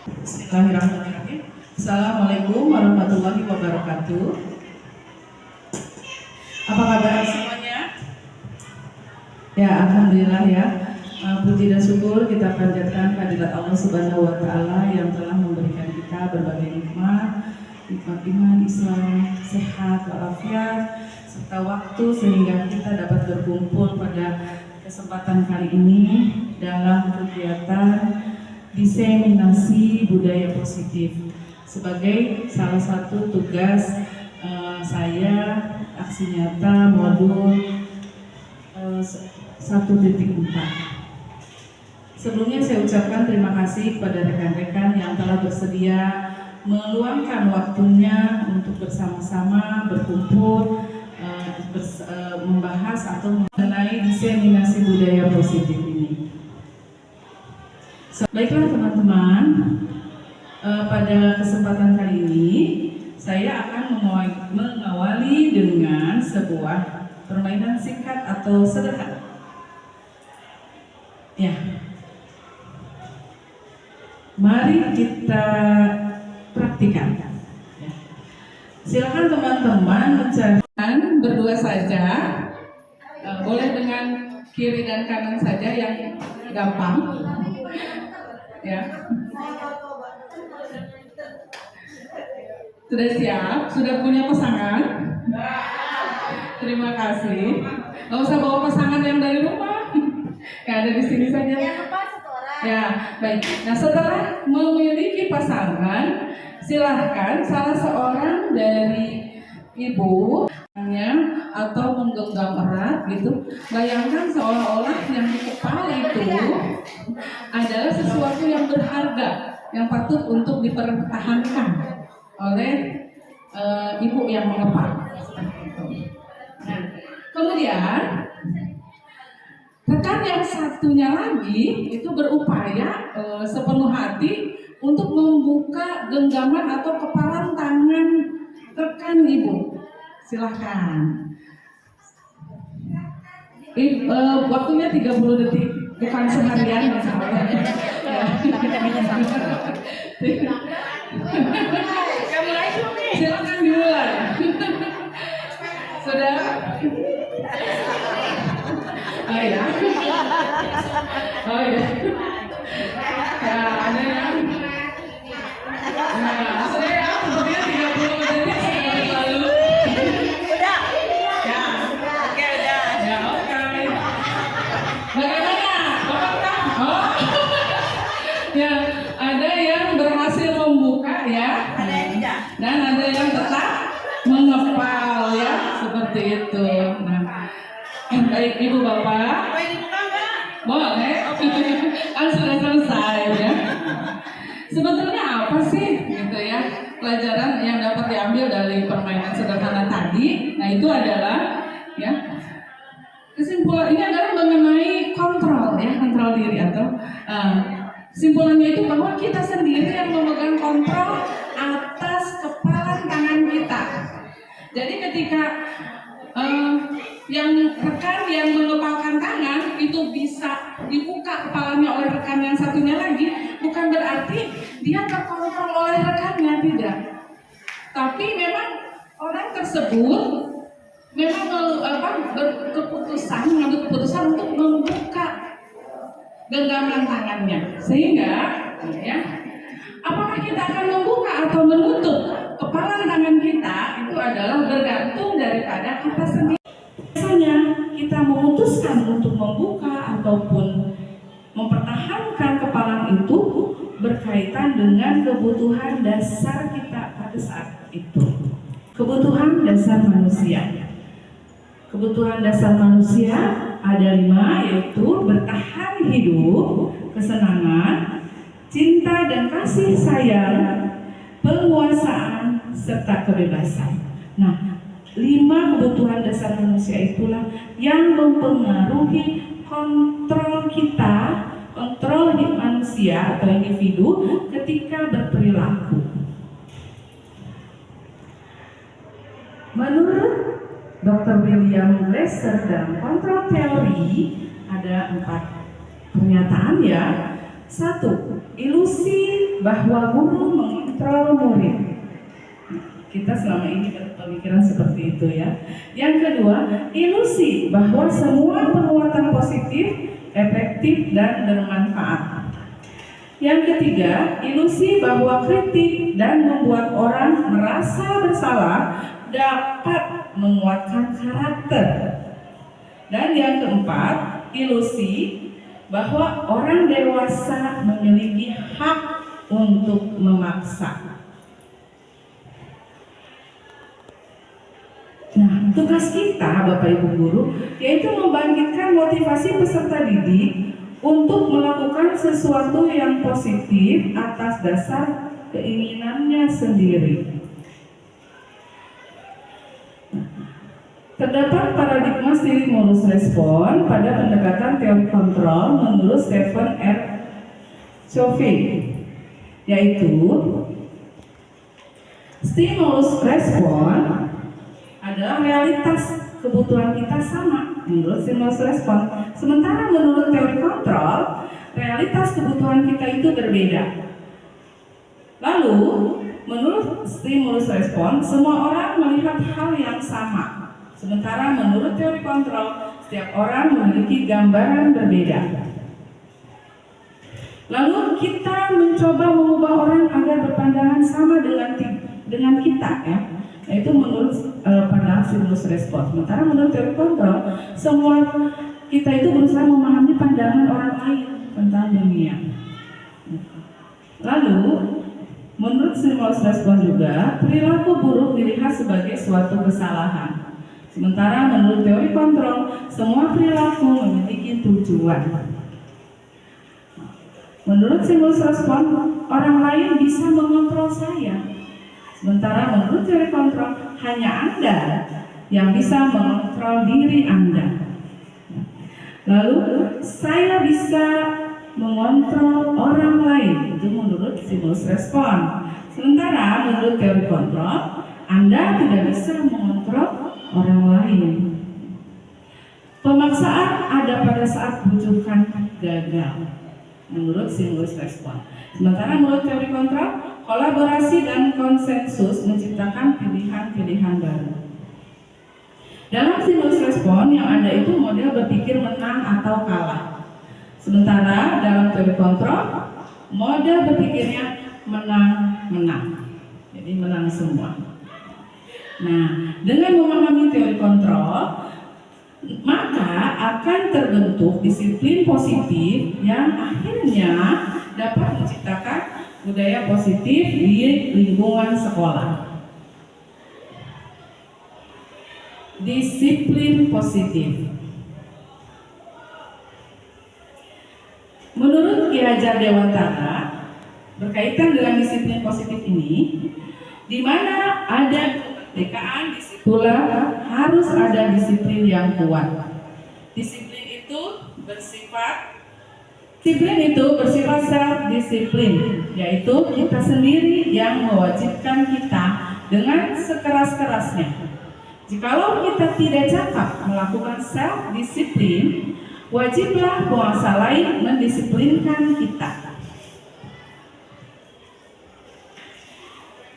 Bismillahirrahmanirrahim. Assalamualaikum warahmatullahi wabarakatuh. Apa kabar semuanya? Ya, alhamdulillah ya. Puji dan syukur kita panjatkan kehadirat Allah Subhanahu wa taala yang telah memberikan kita berbagai nikmat iman, Islam, sehat, walafiat, serta waktu sehingga kita dapat berkumpul pada kesempatan kali ini dalam kegiatan diseminasi budaya positif sebagai salah satu tugas saya aksi nyata modul 1.4. Sebelumnya saya ucapkan terima kasih kepada rekan-rekan yang telah bersedia meluangkan waktunya untuk bersama-sama berkumpul membahas atau mengenai diseminasi budaya positif ini. Baiklah teman-teman, pada kesempatan kali ini saya akan mengawali dengan sebuah permainan singkat atau sederhana. Ya, mari kita praktikan. Silakan teman-teman mencari berdua saja, boleh dengan kiri dan kanan saja yang gampang. Ya. Sudah siap? Sudah punya pasangan? Terima kasih. Nggak usah bawa pasangan yang dari rumah. Ya, ada di sini saja. Ya, baik. Nah, setelah memiliki pasangan, silahkan salah seorang dari ibu atau menggenggam erat gitu. Bayangkan seolah-olah yang di kepala itu adalah sesuatu yang berharga, yang patut untuk dipertahankan oleh ibu yang mengepal. Nah, kemudian rekan yang satunya lagi itu berupaya sepenuh hati untuk membuka genggaman atau kepalan tangan rekan ibu. Silahkan. Waktunya 30 detik, bukan seharian misalnya. Silahkan dimulai. Sudah? Oh ya. Oh ya. Ya, ada yang. Nah, sudah ya, kemudian 30 detik sudah berlalu. Udah. Ya. Oke, udah. Ya, oke. Bagaimana? Apakah? Oh. Ya, ada yang berhasil membuka ya. Ada yang tidak. Dan ada yang tetap mengepal ya, seperti itu. Nah, baik Ibu Bapak. Boleh dibuka nggak? Boleh. Kan sudah selesai ya. Sebetulnya apa sih gitu ya pelajaran yang dapat diambil dari permainan sederhana tadi? Nah, itu adalah ya kesimpulan ini adalah mengenai kontrol ya, kontrol diri atau simpulannya itu bahwa kita sendiri yang memegang kontrol atas kepalan tangan kita. Jadi ketika yang rekan yang mengepalkan tangan itu bisa dibuka kepalanya oleh rekan yang satunya lagi, bukan berarti dia terkontrol oleh rekannya, tidak. Tapi memang orang tersebut memang mengambil keputusan untuk membuka genggaman tangannya, sehingga ya apakah kita akan membuka atau menutup kepalan tangan kita itu adalah bergantung daripada kita sendiri. Biasanya kita memutuskan untuk membuka ataupun mempertahankan kepalan itu berkaitan dengan kebutuhan dasar kita pada saat itu. Kebutuhan dasar manusia. Kebutuhan dasar manusia ada 5, yaitu bertahan hidup, kesenangan, cinta dan kasih sayang, penguasaan, serta kebebasan. Nah, 5 kebutuhan dasar manusia itulah yang mempengaruhi kontrol kita, kontrol manusia atau individu ketika berperilaku. Menurut Dr. William Glasser dalam kontrol teori ada 4 pernyataan ya, Satu, ilusi bahwa guru mengontrol murid. Kita selama ini berpemikiran seperti itu ya. Yang kedua, ilusi bahwa semua perbuatan positif, efektif, dan bermanfaat. Yang ketiga, ilusi bahwa kritik dan membuat orang merasa bersalah dapat menguatkan karakter. Dan yang keempat, ilusi bahwa orang dewasa memiliki hak untuk memaksa. Nah, tugas kita Bapak Ibu Guru yaitu membangkitkan motivasi peserta didik untuk melakukan sesuatu yang positif atas dasar keinginannya sendiri. Terdapat paradigma stimulus respon pada pendekatan teori kontrol menurut Stephen R. Covey, yaitu stimulus respon adalah realitas kebutuhan kita sama menurut stimulus respon, sementara menurut teori kontrol realitas kebutuhan kita itu berbeda. Lalu menurut stimulus respon semua orang melihat hal yang sama. Sementara menurut teori kontrol, setiap orang memiliki gambaran berbeda. Lalu kita mencoba mengubah orang agar berpandangan sama dengan kita, ya. Itu menurut pandangan stimulus respon. Sementara menurut teori kontrol, semua kita itu berusaha memahami pandangan orang lain tentang dunia. Lalu menurut stimulus respon juga, perilaku buruk dilihat sebagai suatu kesalahan. Sementara menurut teori kontrol, semua perilaku memiliki tujuan. Menurut stimulus respon, orang lain bisa mengontrol saya. Sementara menurut teori kontrol, hanya Anda yang bisa mengontrol diri Anda. Lalu, saya bisa mengontrol orang lain. Itu menurut stimulus respon. Sementara menurut teori kontrol, Anda tidak bisa mengontrol orang lain. Pemaksaan ada pada saat bujukan gagal menurut stimulus respon. Sementara menurut teori kontrol, kolaborasi dan konsensus menciptakan pilihan-pilihan baru. Dalam stimulus respon yang ada itu model berpikir menang atau kalah. Sementara dalam teori kontrol, model berpikirnya menang-menang. Jadi menang semua. Nah, dengan memahami teori kontrol, maka akan terbentuk disiplin positif yang akhirnya dapat menciptakan budaya positif di lingkungan sekolah. Disiplin positif. Menurut Ki Hajar Dewantara, berkaitan dengan disiplin positif ini, di mana ada kemerdekaan, disitulah harus ada disiplin yang kuat. Disiplin itu bersifat self-disiplin, yaitu kita sendiri yang mewajibkan kita dengan sekeras-kerasnya. Jikalau kita tidak cakap melakukan self-disiplin, wajiblah penguasa lain mendisiplinkan kita.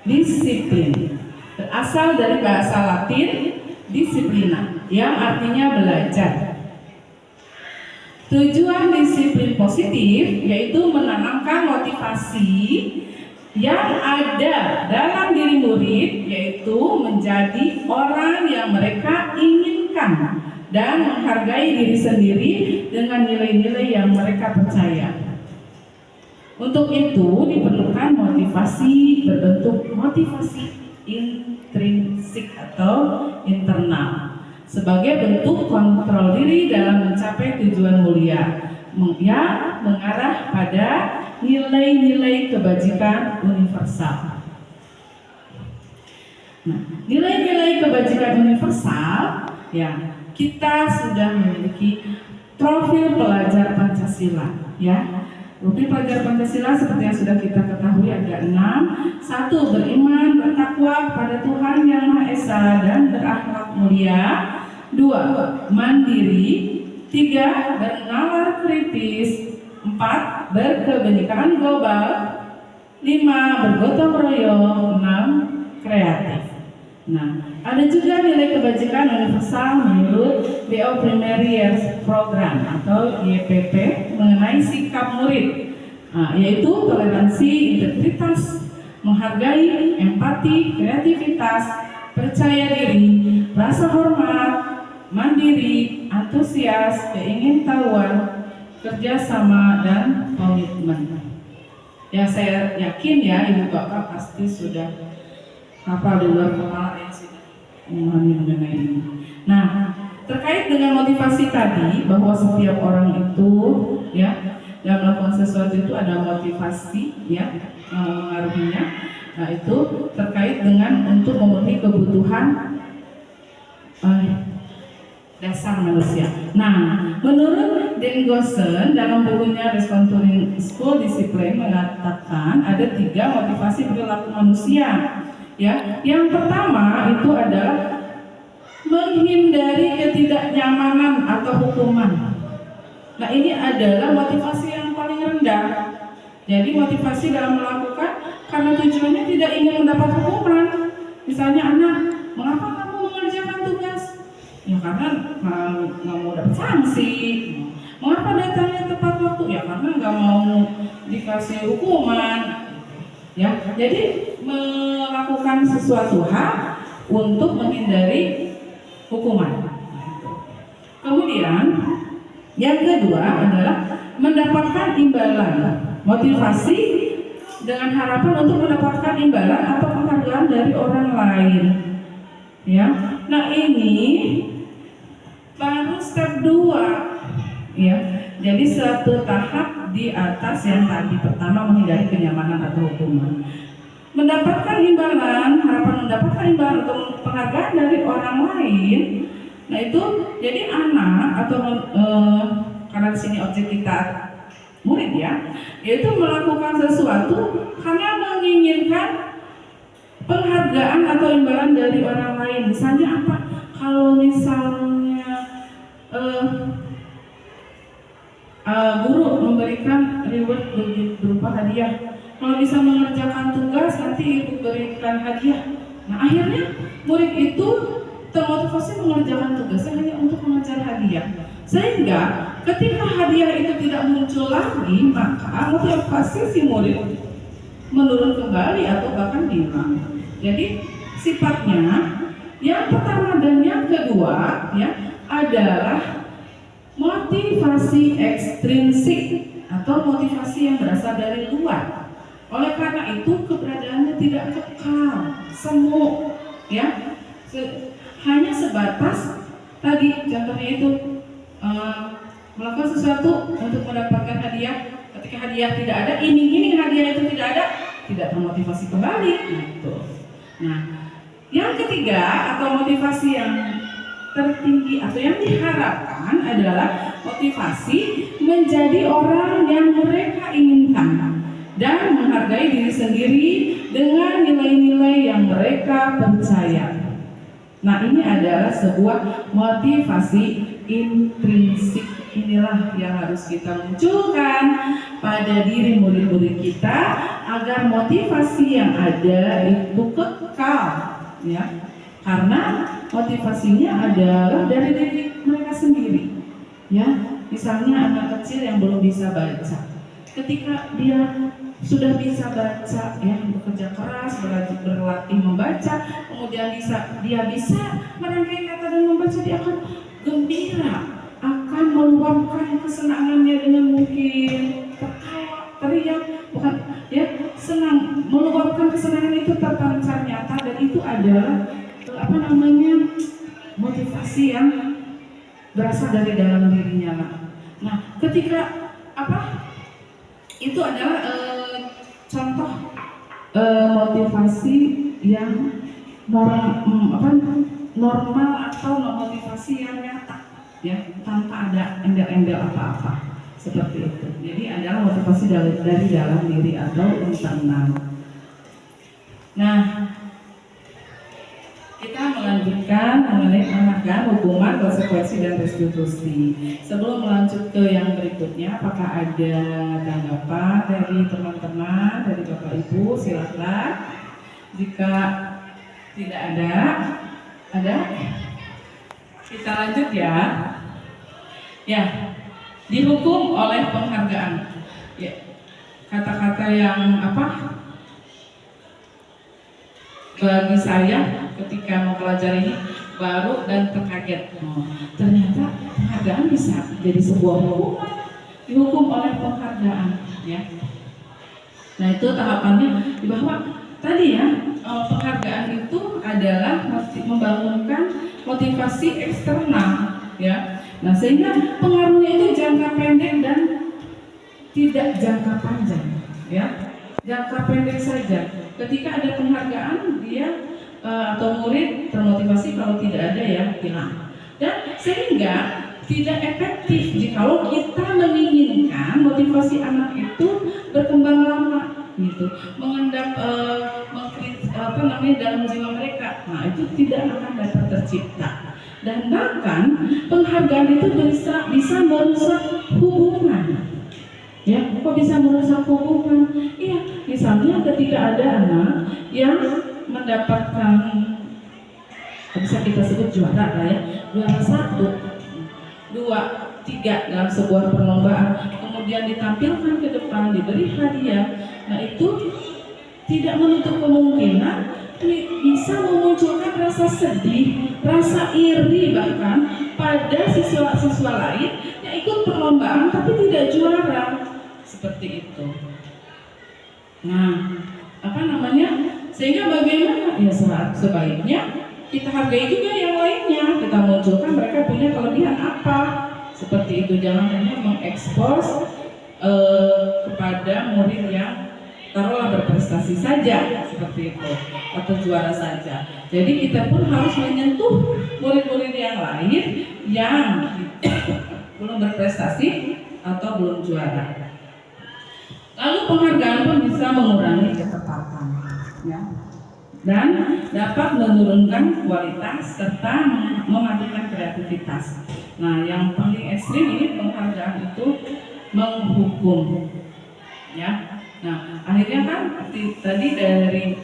Disiplin berasal dari bahasa Latin disiplina, yang artinya belajar. Tujuan disiplin positif yaitu menanamkan motivasi yang ada dalam diri murid, yaitu menjadi orang yang mereka inginkan dan menghargai diri sendiri dengan nilai-nilai yang mereka percaya. Untuk itu diperlukan motivasi berbentuk motivasi intrinsik atau internal sebagai bentuk kontrol diri dalam mencapai tujuan mulia yang mengarah pada nilai-nilai kebajikan universal. Nah, nilai-nilai kebajikan universal, ya, kita sudah memiliki profil pelajar Pancasila, ya. Profil pelajar Pancasila seperti yang sudah kita ketahui ada 6. 1. Beriman, bertakwa kepada Tuhan Yang Maha Esa dan berakhlak mulia. 2. Mandiri. 3. Bernalar kritis. 4. berkebinekaan global, 5 bergotong royong, 6 kreatif. Nah, ada juga nilai kebajikan universal menurut BO Primary Years Program atau YPP mengenai sikap murid, yaitu toleransi, integritas, menghargai, empati, kreativitas, percaya diri, rasa hormat, mandiri, antusias, keingintahuan, kerjasama, dan komitmen. Ya, saya yakin ya ibu bapak pasti sudah hafal di luar kepala yang sudah memahami mengenai ini. Nah, terkait dengan motivasi tadi, bahwa setiap orang itu ya dalam melakukan sesuatu itu ada motivasi ya mengaruhinya. Nah, itu terkait dengan untuk memenuhi kebutuhan dasar manusia. Nah, menurut Dan Gossen dalam bukunya Reconstructing School Discipline mengatakan ada 3 motivasi perilaku manusia. Ya, yang pertama itu adalah menghindari ketidaknyamanan atau hukuman. Nah, ini adalah motivasi yang paling rendah. Jadi motivasi dalam melakukan karena tujuannya tidak ingin mendapat hukuman. Misalnya anak, mengapa kamu mengerjakan tugas? Ya karena nggak mau dapat sanksi. Mengapa datangnya tepat waktu? Ya karena nggak mau dikasih hukuman. Ya, jadi melakukan sesuatu hal untuk menghindari hukuman. Kemudian yang kedua adalah mendapatkan imbalan, motivasi dengan harapan untuk mendapatkan imbalan atau penghargaan dari orang lain. Ya, nah ini baru step 2. Ya, jadi satu tahap di atas yang tadi pertama menghindari kenyamanan atau hukuman. Mendapatkan imbalan, harapan mendapatkan imbalan atau penghargaan dari orang lain. Nah itu jadi anak atau karena di sini objek kita murid ya, yaitu melakukan sesuatu karena menginginkan penghargaan atau imbalan dari orang lain. Misalnya apa? Kalau misalnya guru memberikan reward berupa hadiah. Kalau bisa mengerjakan tugas nanti ibu berikan hadiah. Nah akhirnya murid itu termotivasi mengerjakan tugasnya hanya untuk mengejar hadiah. Sehingga ketika hadiah itu tidak muncul lagi, maka motivasi si murid menurun kembali atau bahkan hilang. Jadi sifatnya yang pertama dan yang kedua ya adalah motivasi ekstrinsik atau motivasi yang berasal dari luar. Oleh karena itu keberadaannya tidak kekal, semu, ya, hanya sebatas tadi contohnya itu melakukan sesuatu untuk mendapatkan hadiah. Ketika hadiah tidak ada, iming-iming hadiah itu tidak ada, tidak termotivasi kembali. Gitu. Nah, yang ketiga atau motivasi yang tertinggi atau yang diharapkan adalah motivasi menjadi orang yang mereka inginkan dan menghargai diri sendiri dengan nilai-nilai yang mereka percaya. Nah, ini adalah sebuah motivasi intrinsik. Inilah yang harus kita munculkan pada diri murid-murid kita agar motivasi yang ada itu kekal, ya. Karena motivasinya adalah dari diri mereka sendiri, ya. Misalnya anak kecil yang belum bisa baca, ketika dia sudah bisa baca, ya, bekerja keras, berlatih membaca, kemudian dia bisa merangkai kata dan membaca, dia akan gembira, akan meluapkan kesenangannya dengan mungkin tertawa, teriak, bukan, ya, senang, meluapkan kesenangan itu terpancar nyata dan itu adalah motivasi yang berasal dari dalam dirinya. Nah, ketika itu adalah contoh motivasi yang normal atau motivasi yang nyata, ya, tanpa ada embel-embel apa-apa seperti itu. Jadi adalah motivasi dari dalam diri atau internal. Nah, kita melanjutkan melanjutkan mengenai penghargaan, hukuman, konsekuensi, dan restitusi. Sebelum melanjut ke yang berikutnya, apakah ada tanggapan dari teman-teman, dari Bapak Ibu? Silakan. Jika tidak ada, kita lanjut ya. Ya, dihukum oleh penghargaan. Ya, kata-kata yang apa? Bagi saya ketika mempelajari ini baru dan terkaget. Ternyata penghargaan bisa jadi sebuah hukuman, dihukum oleh penghargaan. Ya. Nah itu tahapannya di bawah tadi ya. Penghargaan itu adalah membangunkan motivasi eksternal, ya. Nah sehingga pengaruhnya itu jangka pendek dan tidak jangka panjang, ya. Jangka pendek saja. Ketika ada penghargaan, dia atau murid termotivasi, kalau tidak ada ya hilang. Dan sehingga tidak efektif jikalau kita menginginkan motivasi anak itu berkembang lama, gitu, mengendap dalam jiwa mereka. Nah itu tidak akan dapat tercipta. Dan bahkan penghargaan itu bisa merusak hubungan. Ya, kok bisa merusak hubungan? Iya, misalnya ketika ada anak yang mendapatkan, bisa kita sebut juara lah ya, juara 1, 2, 3 dalam sebuah perlombaan, kemudian ditampilkan ke depan, diberi hadiah. Nah itu tidak menutup kemungkinan bisa memunculkan rasa sedih, rasa iri bahkan pada siswa-siswa lain yang ikut perlombaan tapi tidak juara. Seperti itu. Nah, sehingga bagaimana? Ya sebaiknya kita hargai juga yang lainnya. Kita munculkan mereka punya kelebihan apa. Seperti itu. Jangan hanya mengekspos kepada murid yang taruhlah berprestasi saja, seperti itu, atau juara saja. Jadi kita pun harus menyentuh murid-murid yang lain yang belum berprestasi atau belum juara. Lalu penghargaan pun bisa mengurangi ketepatan, ya, dan dapat menurunkan kualitas serta mematikan kreativitas. Nah, yang paling ekstrim ini penghargaan itu menghukum, ya. Nah, akhirnya kan tadi dari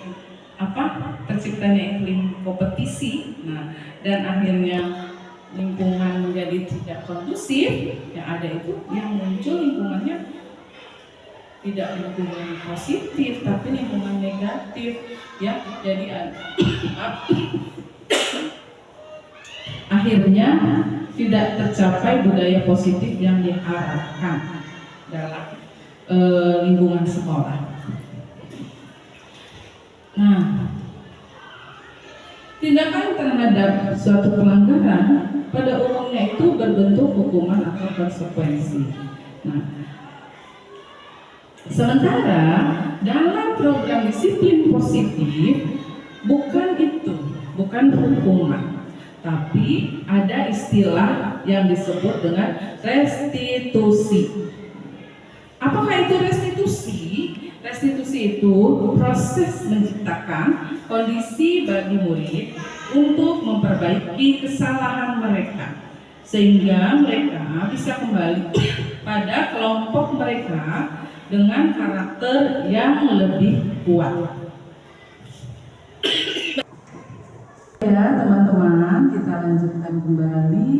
terciptanya iklim kompetisi, nah, dan akhirnya lingkungan menjadi tidak kondusif. Yang ada itu yang muncul lingkungannya tidak lingkungan positif, tapi lingkungan negatif, ya. Jadi akhirnya tidak tercapai budaya positif yang diharapkan dalam lingkungan sekolah. Nah, tindakan terhadap suatu pelanggaran pada umumnya itu berbentuk hukuman atau konsekuensi. Nah, sementara dalam program disiplin positif bukan hukuman, tapi ada istilah yang disebut dengan restitusi. Apakah itu restitusi? Restitusi itu proses menciptakan kondisi bagi murid untuk memperbaiki kesalahan mereka, sehingga mereka bisa kembali pada kelompok mereka dengan karakter yang lebih kuat. Ya teman-teman, kita lanjutkan kembali.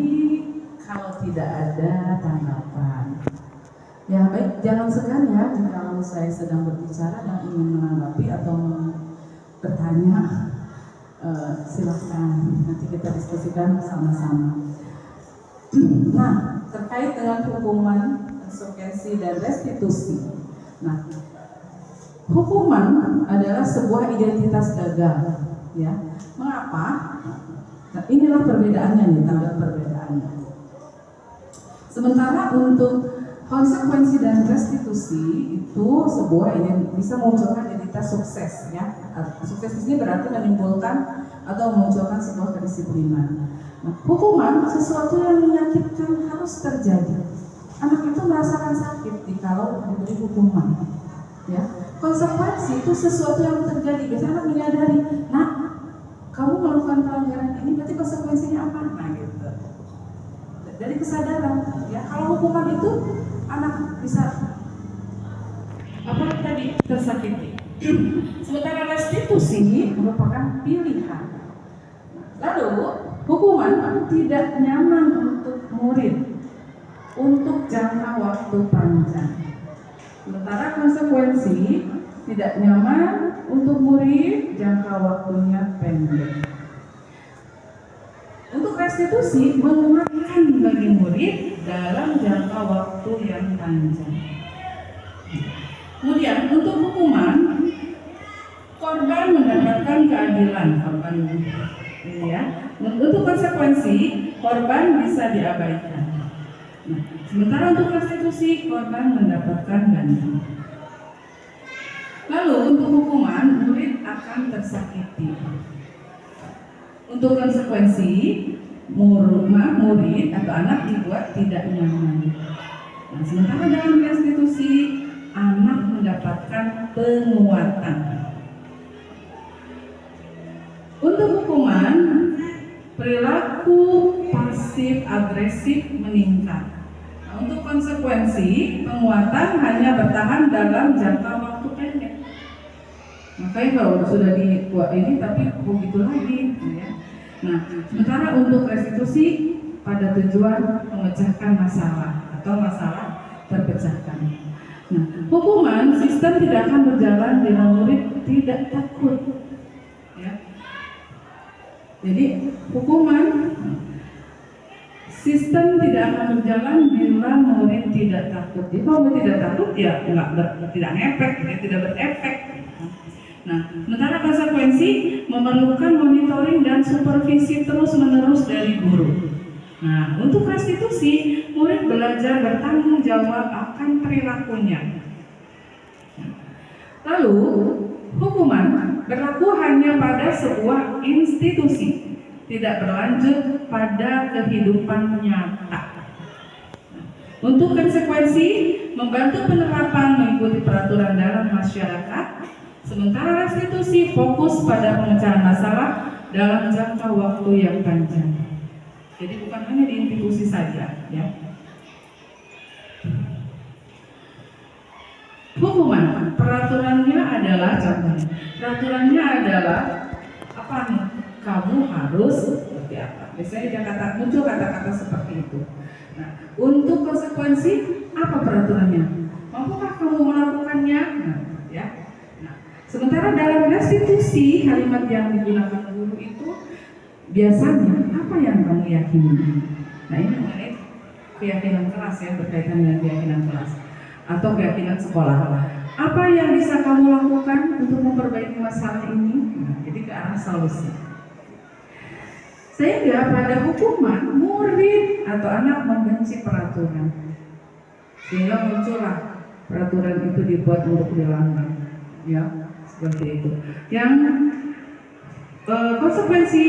Kalau tidak ada tanggapan, ya baik, jangan segan ya jika saya sedang berbicara dan ingin menanggapi atau bertanya, silahkan nanti kita diskusikan sama-sama. Nah, terkait dengan hukuman, konsekuensi dan restitusi. Nah, hukuman adalah sebuah identitas gagal, ya. Mengapa? Nah, inilah perbedaannya nih, tanda perbedaannya. Sementara untuk konsekuensi dan restitusi itu sebuah ini bisa memunculkan identitas sukses, ya. Sukses ini berarti menimbulkan atau memunculkan sebuah kedisiplinan. Nah, hukuman sesuatu yang menyakitkan harus terjadi. Anak itu merasakan sakit jikalau diberi hukuman, ya. Konsekuensi itu sesuatu yang terjadi. Biasanya anak menyadari, nah, kamu melakukan melakukan pelanggaran ini, berarti konsekuensinya apa? Nah gitu. Dari kesadaran, ya kalau hukuman itu anak bisa apa tadi tersakiti. Sementara restitusi merupakan pilihan. Lalu hukuman tidak nyaman untuk murid untuk jangka waktu panjang. Sementara konsekuensi tidak nyaman untuk murid jangka waktunya pendek. Untuk restitusi menguatkan bagi murid dalam jangka waktu yang panjang. Kemudian untuk hukuman, korban mendapatkan keadilan. Korban ini ya. Untuk konsekuensi, korban bisa diabaikan. Nah, sementara untuk restitusi, korban mendapatkan ganti. Lalu untuk hukuman, murid akan tersakiti. Untuk konsekuensi, murid atau anak dibuat tidak nyaman. Nah, sementara dalam restitusi, anak mendapatkan penguatan. Untuk hukuman, perilaku pasif agresif meningkat. Nah, untuk konsekuensi, penguatan hanya bertahan dalam jangka waktu pendek. Makanya kalau sudah dibuat ini tapi begitu lagi, ya. Nah, sementara untuk restitusi pada tujuan memecahkan masalah atau masalah terpecahkan. Nah, hukuman sistem tidak akan berjalan bila murid tidak takut. Ya. Jadi hukuman sistem tidak akan berjalan bila murid tidak takut. Jadi kalau murid tidak takut ya tidak ngefek, ya, tidak berefek. Nah, sementara konsekuensi memerlukan monitoring dan supervisi terus-menerus dari guru. Nah, untuk restitusi, murid belajar bertanggung jawab akan perilakunya. Lalu, hukuman berlaku hanya pada sebuah institusi, tidak berlanjut pada kehidupan nyata. Untuk konsekuensi, membantu penerapan mengikuti peraturan dalam masyarakat, sementara restitusi fokus pada pemecahan masalah dalam jangka waktu yang panjang. Jadi bukan hanya di institusi saja, ya. Hukuman, peraturannya adalah contohnya. Peraturannya adalah apa nih? Kamu harus seperti apa? Biasanya muncul kata-kata seperti itu. Nah, untuk konsekuensi apa peraturannya? Mampukah kamu melakukannya? Nah, ya. Nah, sementara dalam restitusi kalimat yang digunakan guru itu biasanya apa yang kamu yakini? Nah, ini mengenai keyakinan kelas ya, berkaitan dengan keyakinan kelas atau keyakinan sekolah. Apa yang bisa kamu lakukan untuk memperbaiki masalah ini? Nah, jadi ke arah solusi. Sehingga pada hukuman murid atau anak membenci peraturan, sehingga muncullah peraturan itu dibuat untuk dilanggar, ya seperti itu. Yang konsekuensi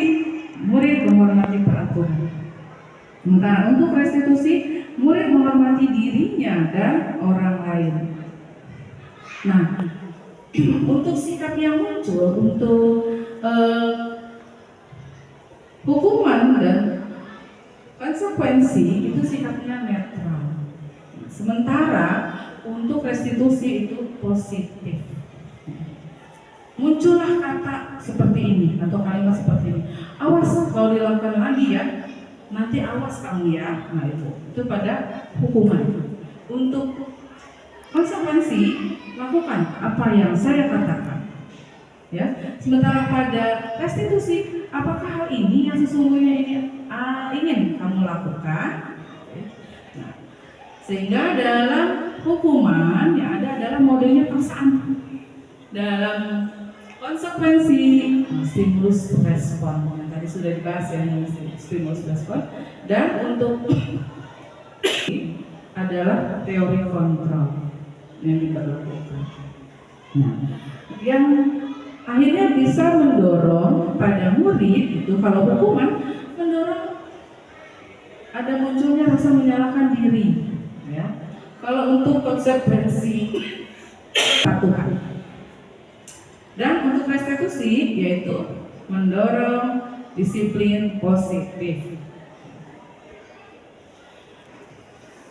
murid menghormati peraturan. Sementara untuk restitusi, murid menghormati dirinya dan orang lain. Nah, untuk sikap yang muncul untuk hukuman dan konsekuensi itu sifatnya netral. Sementara untuk restitusi itu positif. Muncullah kata seperti ini atau kalimat seperti ini. Awas kalau dilakukan lagi ya, nanti awas kamu ya. Nah itu pada hukuman. Untuk konsekuensi, lakukan apa yang saya katakan. Ya, sementara pada restitusi, apakah hal ini yang sesungguhnya ingin kamu lakukan? Nah, sehingga dalam hukuman yang ada adalah modelnya paksaan. Dalam konsekuensi, stimulus respon yang tadi sudah dibahas ya, stimulus respon. Dan untuk adalah teori kontrol yang diperlakukan. Nah, yang akhirnya bisa mendorong pada murid itu kalau hukuman mendorong ada munculnya rasa menyalahkan diri, ya. Kalau untuk konsekuensi patuhan dan untuk restitusi yaitu mendorong disiplin positif.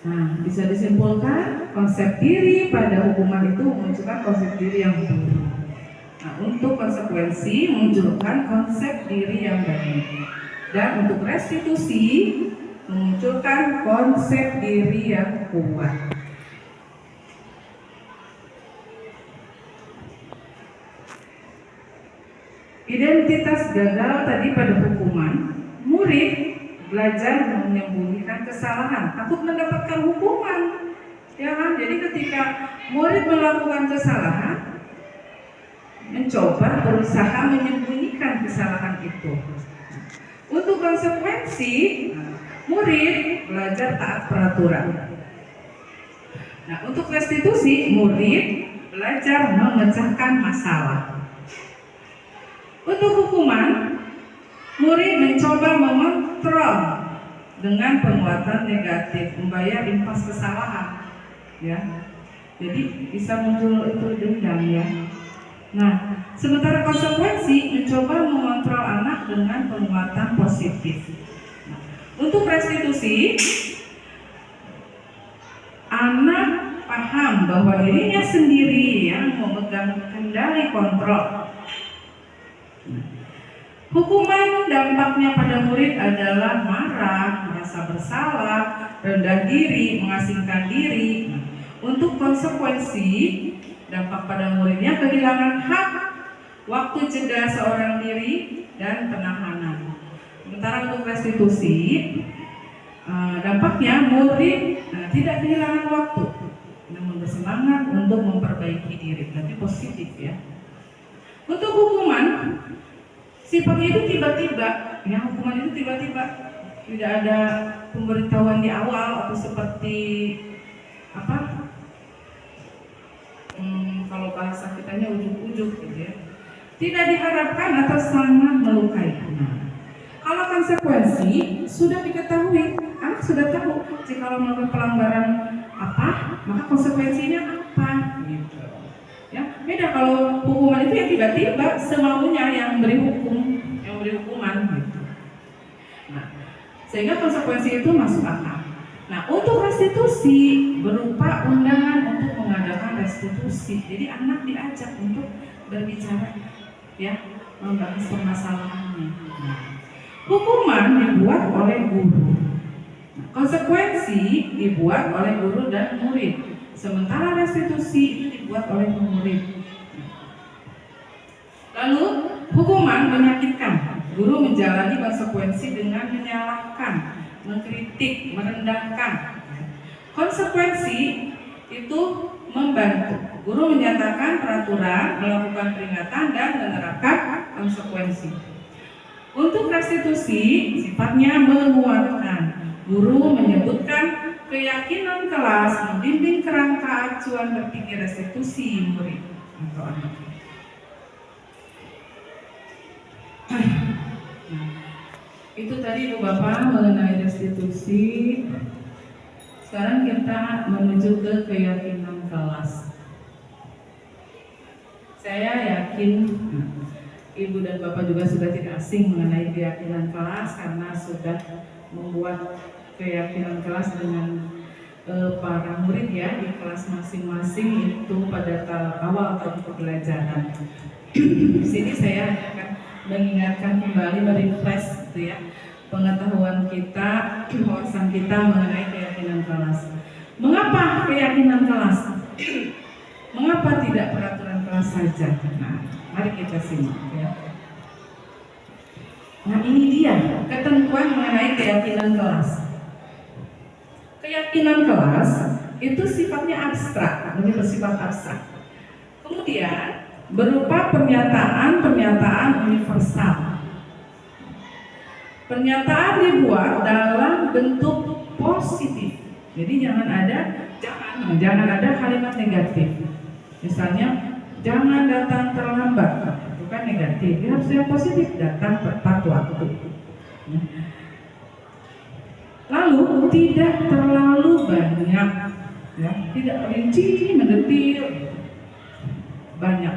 Nah, bisa disimpulkan konsep diri pada hukuman itu memunculkan konsep diri yang buruk. Nah, untuk konsekuensi memunculkan konsep diri yang baik. Dan untuk restitusi memunculkan konsep diri yang kuat. Identitas gagal tadi pada hukuman, murid belajar menyembunyikan kesalahan, takut mendapatkan hukuman. Ya kan? Jadi ketika murid melakukan kesalahan, mencoba berusaha menyembunyikan kesalahan itu. Untuk konsekuensi, murid belajar taat peraturan. Nah, untuk restitusi, murid belajar memecahkan masalah. Untuk hukuman, murid mencoba mengontrol dengan penguatan negatif, membayar impas kesalahan, ya. Jadi bisa muncul itu dendam, ya. Nah, sementara konsekuensi mencoba mengontrol anak dengan penguatan positif. Nah, untuk restitusi, anak paham bahwa dirinya sendiri yang memegang kendali kontrol. Hukuman dampaknya pada murid adalah marah, merasa bersalah, rendah diri, mengasingkan diri. Untuk konsekuensi, dampak pada muridnya kehilangan hak, waktu jeda seorang diri, dan penahanan. Sementara untuk restitusi, dampaknya murid tidak kehilangan waktu, namun bersemangat untuk memperbaiki diri. Berarti positif, ya. Untuk hukuman, sifatnya itu tiba-tiba, ya, hukuman itu tiba-tiba, tidak ada pemberitahuan di awal atau seperti apa? Kalau bahasa kitanya ujuk-ujuk, gitu ya. Tidak diharapkan atau sangat melukai. Kalau konsekuensi sudah diketahui, anak sudah tahu jika melakukan pelanggaran apa, maka konsekuensinya apa, gitu. Ya, beda kalau hukuman itu ya tiba-tiba semaunya yang beri hukuman, gitu. Nah, sehingga konsekuensi itu masuk akal. Nah, untuk restitusi berupa undangan untuk mengadakan restitusi. Jadi anak diajak untuk berbicara, ya, membahas permasalahannya. Nah, hukuman dibuat oleh guru. Nah, konsekuensi dibuat oleh guru dan murid. Sementara restitusi itu dibuat oleh murid. Lalu hukuman menyakitkan. Guru menjalani konsekuensi dengan menyalahkan, mengkritik, merendahkan. Konsekuensi itu membantu. Guru menyatakan peraturan, melakukan peringatan, dan menerapkan konsekuensi. Untuk restitusi sifatnya menguatkan. Guru menyebutkan keyakinan kelas, membimbing kerangka acuan berpikir restitusi murid atau anak. Itu tadi Ibu Bapak mengenai restitusi. Sekarang kita menuju ke keyakinan kelas. Saya yakin Ibu dan Bapak juga sudah tidak asing mengenai keyakinan kelas karena sudah membuat keyakinan kelas dengan para murid, ya, di kelas masing-masing itu pada awal tahun pembelajaran. Di sini saya akan mengingatkan kembali, merefresh, gitu ya, pengetahuan kita, wawasan kita mengenai keyakinan kelas. Mengapa keyakinan kelas? Mengapa tidak peraturan kelas saja? Nah, mari kita simak, ya. Nah, ini dia ketentuan mengenai keyakinan kelas. Keyakinan kelas itu sifatnya abstrak, lebih bersifat abstrak. Kemudian berupa pernyataan-pernyataan universal. Pernyataan dibuat dalam bentuk positif. Jadi jangan ada kalimat negatif. Misalnya, jangan datang terlambat, itu kan negatif. Dia harus yang positif, datang tepat waktu. Lalu tidak terlalu banyak, ya, tidak rinci, mendetil, banyak.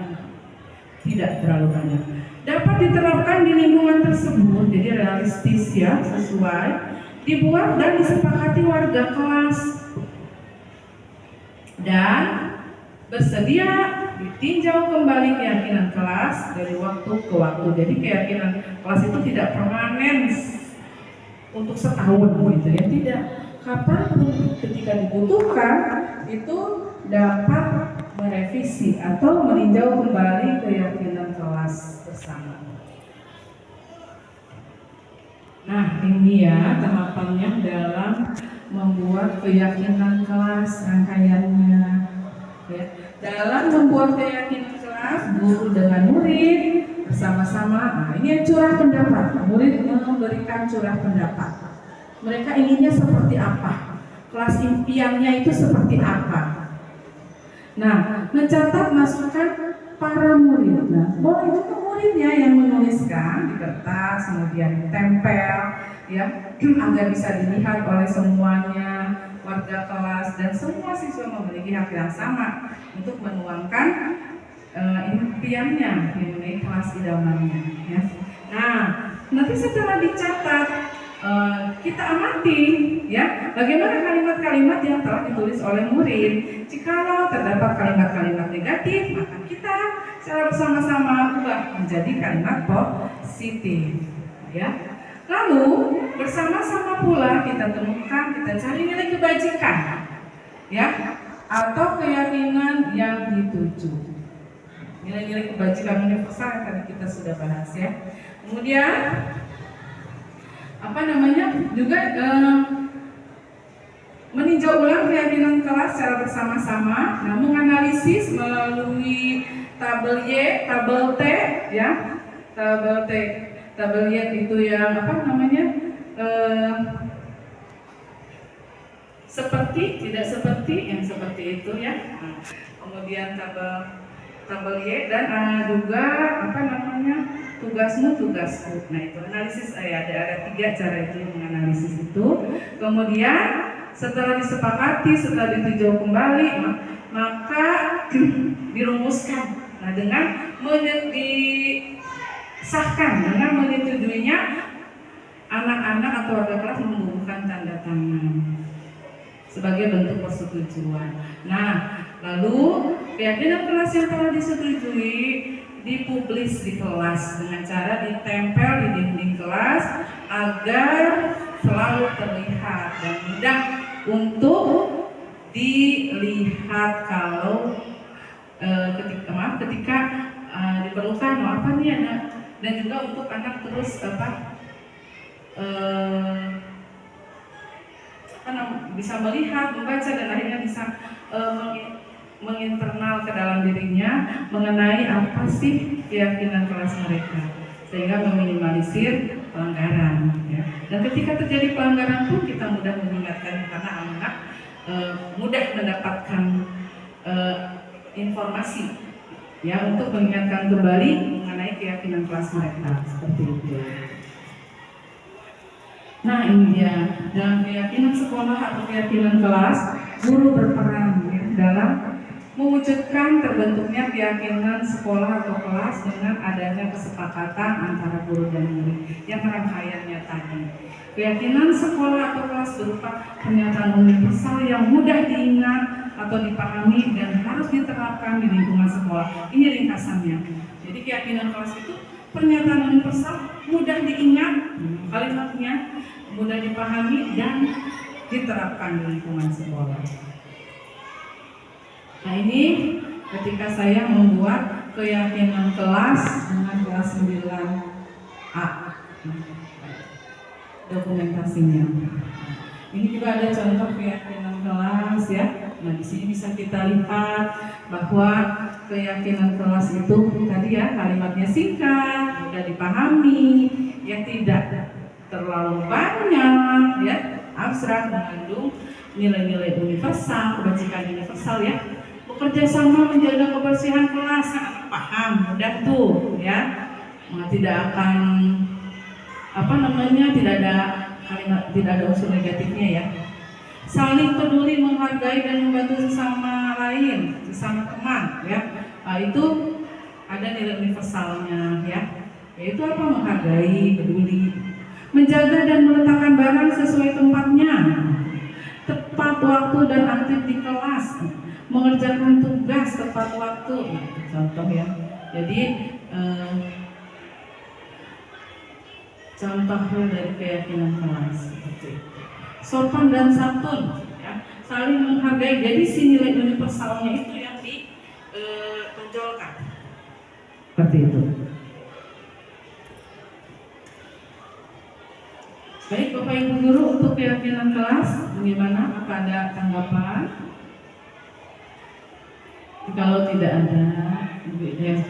Tidak terlalu banyak. Dapat diterapkan di lingkungan tersebut, jadi realistis ya, sesuai, dibuat dan disepakati warga kelas dan bersedia ditinjau kembali keyakinan kelas dari waktu ke waktu. Jadi keyakinan kelas itu tidak permanen untuk setahun gitu ya, tidak. Kapan ketika dibutuhkan itu dapat merevisi atau meninjau kembali keyakinan kelas bersama. Nah, ini ya tahapannya dalam membuat keyakinan kelas, rangkaiannya. Ya. Dalam membuat keyakinan kelas, guru dengan murid bersama-sama. Nah, ini yang curah pendapat. Murid memberikan curah pendapat. Mereka inginnya seperti apa? Kelas impiannya itu seperti apa? Nah, mencatat masukan para murid. Nah, boleh juga muridnya yang menuliskan di kertas, kemudian ditempel, ya, agar bisa dilihat oleh semuanya, warga kelas dan semua siswa memiliki hak yang sama untuk menuangkan impiannya mengenai kelas idamannya. Ya. Nah, nanti setelah dicatat, kita amati ya bagaimana kalimat-kalimat yang telah ditulis oleh murid. Jikalau terdapat kalimat-kalimat negatif, maka kita secara bersama-sama ubah menjadi kalimat positif ya. Lalu bersama-sama pula kita temukan, kita cari nilai kebajikan ya atau keyakinan yang dituju. Nilai-nilai kebajikan universal yang tadi kita sudah bahas ya. Kemudian juga meninjau ulang keyakinan kelas secara bersama-sama. Nah, menganalisis melalui tabel Y, tabel T, ya, tabel T, tabel Y itu yang seperti, tidak seperti, yang seperti itu ya. Nah, kemudian tabel Y dan juga tugasmu. Nah itu analisis ada 3 cara itu menganalisis itu. Kemudian setelah disepakati, setelah ditinjau kembali, maka dirumuskan. Nah dengan disahkan, dengan menyetujuinya, anak-anak atau warga kelas membubuhkan tanda tangan sebagai bentuk persetujuan. Nah, lalu keyakinan kelas yang telah disetujui dipublis di kelas dengan cara ditempel di dinding kelas agar selalu terlihat dan mudah untuk dilihat kalau ketika diperlukan apa nih anak, dan juga untuk anak terus bisa melihat, membaca dan akhirnya bisa menginternal ke dalam dirinya mengenai apa sih keyakinan kelas mereka, sehingga meminimalisir pelanggaran ya. Dan ketika terjadi pelanggaran pun kita mudah mengingatkan karena anak mudah mendapatkan informasi ya untuk mengingatkan kembali mengenai keyakinan kelas mereka seperti itu. Nah ini dia, dalam keyakinan sekolah atau keyakinan kelas, guru berperan ya, dalam mewujudkan terbentuknya keyakinan sekolah atau kelas dengan adanya kesepakatan antara guru dan murid yang rangkaiannya tadi. Keyakinan sekolah atau kelas berupa pernyataan universal yang mudah diingat atau dipahami dan harus diterapkan di lingkungan sekolah. Ini ringkasannya. Jadi keyakinan kelas itu pernyataan universal, mudah diingat, kalimatnya mudah dipahami dan diterapkan di lingkungan sekolah. Nah ini ketika saya membuat keyakinan kelas dengan kelas 9A dokumentasinya. Ini juga ada contoh keyakinan kelas ya. Nah di sini bisa kita lihat bahwa keyakinan kelas itu tadi ya kalimatnya singkat, mudah dipahami, ya tidak terlalu banyak, ya abstrak, mengandung nilai-nilai universal, kebajikan universal ya. Bekerja sama menjaga kebersihan kelas, paham, mudah tuh ya. Nah, tidak akan tidak ada kalimat, tidak ada unsur negatifnya ya. Saling peduli, menghargai dan membantu sesama lain, sesama teman ya. Nah, itu ada nilai universalnya ya. Yaitu apa? Menghargai, peduli, menjaga dan meletakkan barang sesuai tempatnya, tepat waktu dan aktif di kelas, mengerjakan tugas tepat waktu. Contoh ya. Jadi contohnya dari keyakinan kelas seperti itu. Sopan dan santun, ya, saling menghargai. Jadi si nilai universalnya itu yang ditonjolkan. Seperti itu. Baik Bapak Ibu Guru, untuk keyakinan kelas bagaimana? Apa ada tanggapan? Kalau tidak ada,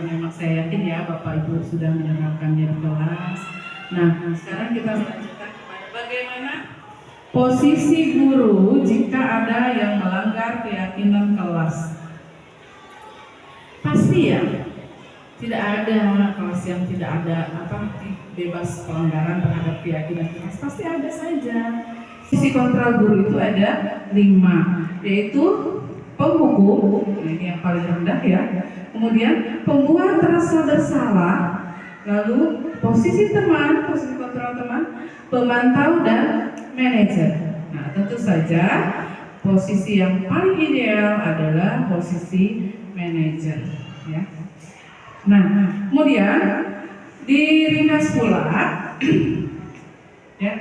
memang saya yakin ya Bapak Ibu sudah menerapkannya di kelas. Nah, sekarang kita melanjutkan kepada bagaimana posisi guru jika ada yang melanggar keyakinan kelas. Pasti ya, tidak ada kelas yang tidak ada bebas pelanggaran terhadap keyakinan kelas. Pasti ada saja. Sisi kontrol guru itu ada 5, yaitu penghukum, ini yang paling rendah ya. Kemudian pembuat rasa bersalah, lalu posisi teman, posisi kontrol teman, pemantau dan manajer. Nah, tentu saja posisi yang paling ideal adalah posisi manajer, ya. Nah, kemudian diringkas pula, ya,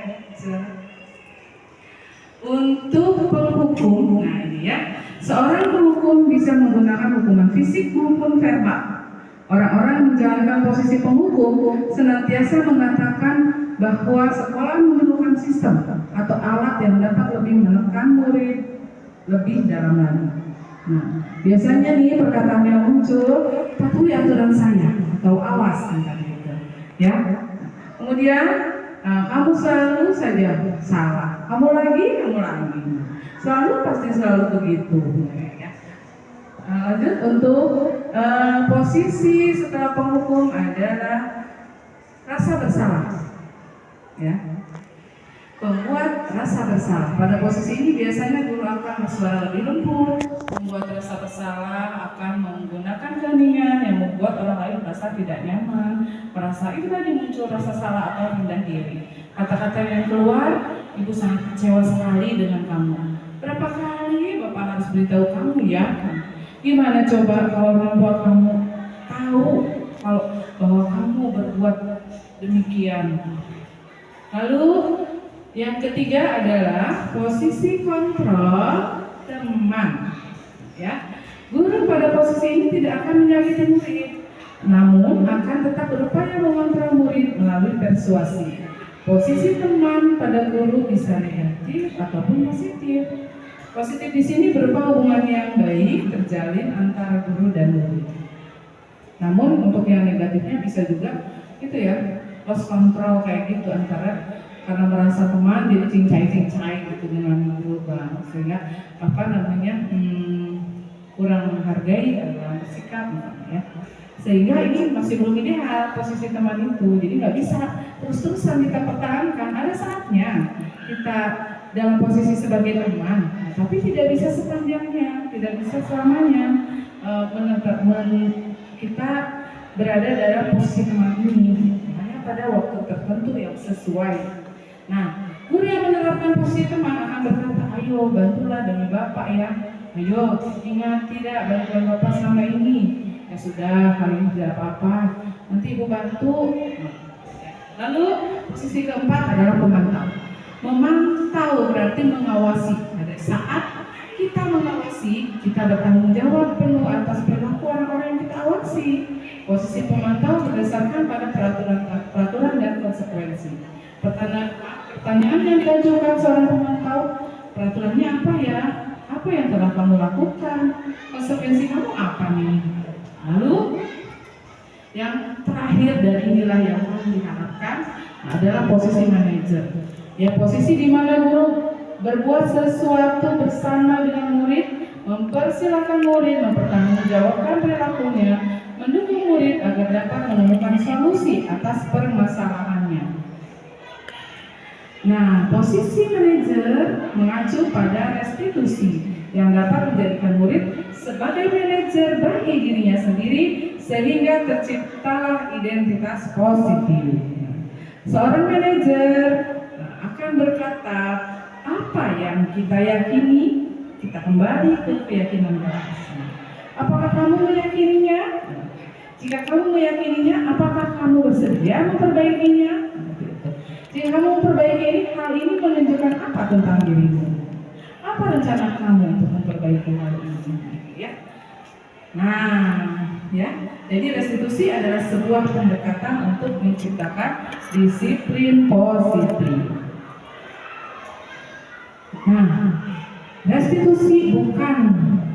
untuk penghukum. Nah ini ya, seorang penghukum bisa menggunakan hukuman fisik maupun verbal. Orang-orang yang menjalankan posisi penghukum senantiasa mengatakan bahwa sekolah memerlukan sistem atau alat yang dapat lebih menekan murid lebih dalam lagi. Nah, biasanya nih perkataan yang muncul, patuhi aturan saya atau awas gitu, ya. Kemudian kamu selalu saja salah, kamu lagi, pasti selalu begitu, ya. Lanjut untuk posisi setelah penghukum adalah rasa bersalah, ya. Membuat rasa bersalah. Pada posisi ini biasanya guru akan bersuara lebih lembut, membuat rasa bersalah, akan menggunakan keheningan yang membuat orang lain merasa tidak nyaman, merasa itu tadi muncul rasa salah atau rendah diri. Kata-kata yang keluar, ibu sangat kecewa sekali dengan kamu. Berapa kali Bapak harus beritahu kamu ya? Gimana coba kalau membuat kamu tahu bahwa kamu berbuat demikian? Lalu yang ketiga adalah posisi kontrol teman, ya. Guru pada posisi ini tidak akan menyakiti murid, namun akan tetap berupaya mengontrol murid melalui persuasi. Posisi teman pada guru bisa negatif ataupun positif. Positif di sini berupa hubungan yang baik terjalin antara guru dan murid. Namun untuk yang negatifnya bisa juga gitu ya, lost control kayak gitu, antara karena merasa teman jadi cincai gitu dengan guru, sehingga kurang menghargai dalam bersikap, ya. Sehingga ini masih belum ideal posisi teman itu, jadi nggak bisa terus-terusan kita pertahankan. Ada saatnya kita dalam posisi sebagai teman, tapi tidak bisa sepanjangnya, tidak bisa selamanya kita berada dalam posisi teman ini. Hanya pada waktu tertentu yang sesuai. Nah, guru yang menerapkan posisi teman akan berkata, ayo bantulah demi Bapak ya. Ayo, ingat tidak bantuan Bapak selama ini. Ya sudah, kali ini tidak apa-apa. Nanti Ibu bantu. Lalu posisi keempat adalah pemantau. Memantau berarti mengawasi. Pada saat kita mengawasi, kita bertanggung jawab penuh atas perilaku orang-orang yang kita awasi. Posisi pemantau berdasarkan pada peraturan dan konsekuensi. Pertanyaan yang diajukan seorang pemantau, peraturannya apa ya? Apa yang telah kamu lakukan? Konsekuensi kamu apa nih? Lalu yang terakhir dari inilah yang diharapkan adalah posisi manajer. Ya, posisi di mana guru berbuat sesuatu bersama dengan murid, mempersilahkan murid mempertanggungjawabkan perilakunya, mendukung murid agar dapat menemukan solusi atas permasalahannya. Nah, posisi manajer mengacu pada restitusi yang dapat menjadikan murid sebagai manajer bagi dirinya sendiri sehingga terciptalah identitas positif. Seorang manajer akan berkata, apa yang kita yakini, kita kembali ke keyakinan kita. Apakah kamu meyakininya? Jika kamu meyakininya, apakah kamu bersedia memperbaikinya? Jika kamu memperbaiki ini, hal ini menunjukkan apa tentang dirimu? Apa rencana kamu untuk memperbaiki hal ini? Ya. Nah, ya. Jadi restitusi adalah sebuah pendekatan untuk menciptakan disiplin positif. Nah, restitusi bukan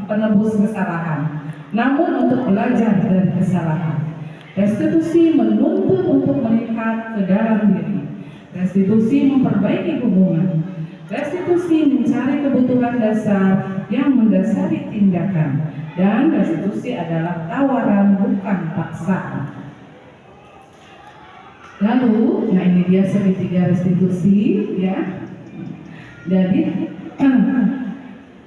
penebus kesalahan, namun untuk belajar dari kesalahan. Restitusi menuntut untuk melihat ke dalam diri. Restitusi memperbaiki hubungan. Restitusi mencari kebutuhan dasar yang mendasari tindakan. Dan restitusi adalah tawaran, bukan paksaan. Lalu, nah ini dia segitiga restitusi, ya. Jadi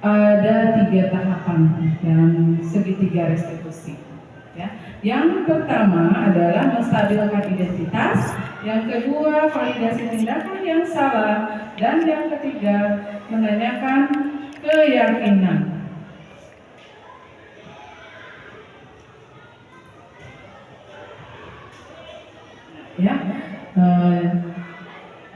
ada 3 tahapan dalam segitiga restitusi. Ya. Yang pertama adalah menstabilkan identitas, yang kedua validasi tindakan yang salah, dan yang ketiga menanyakan keyakinan. Ya,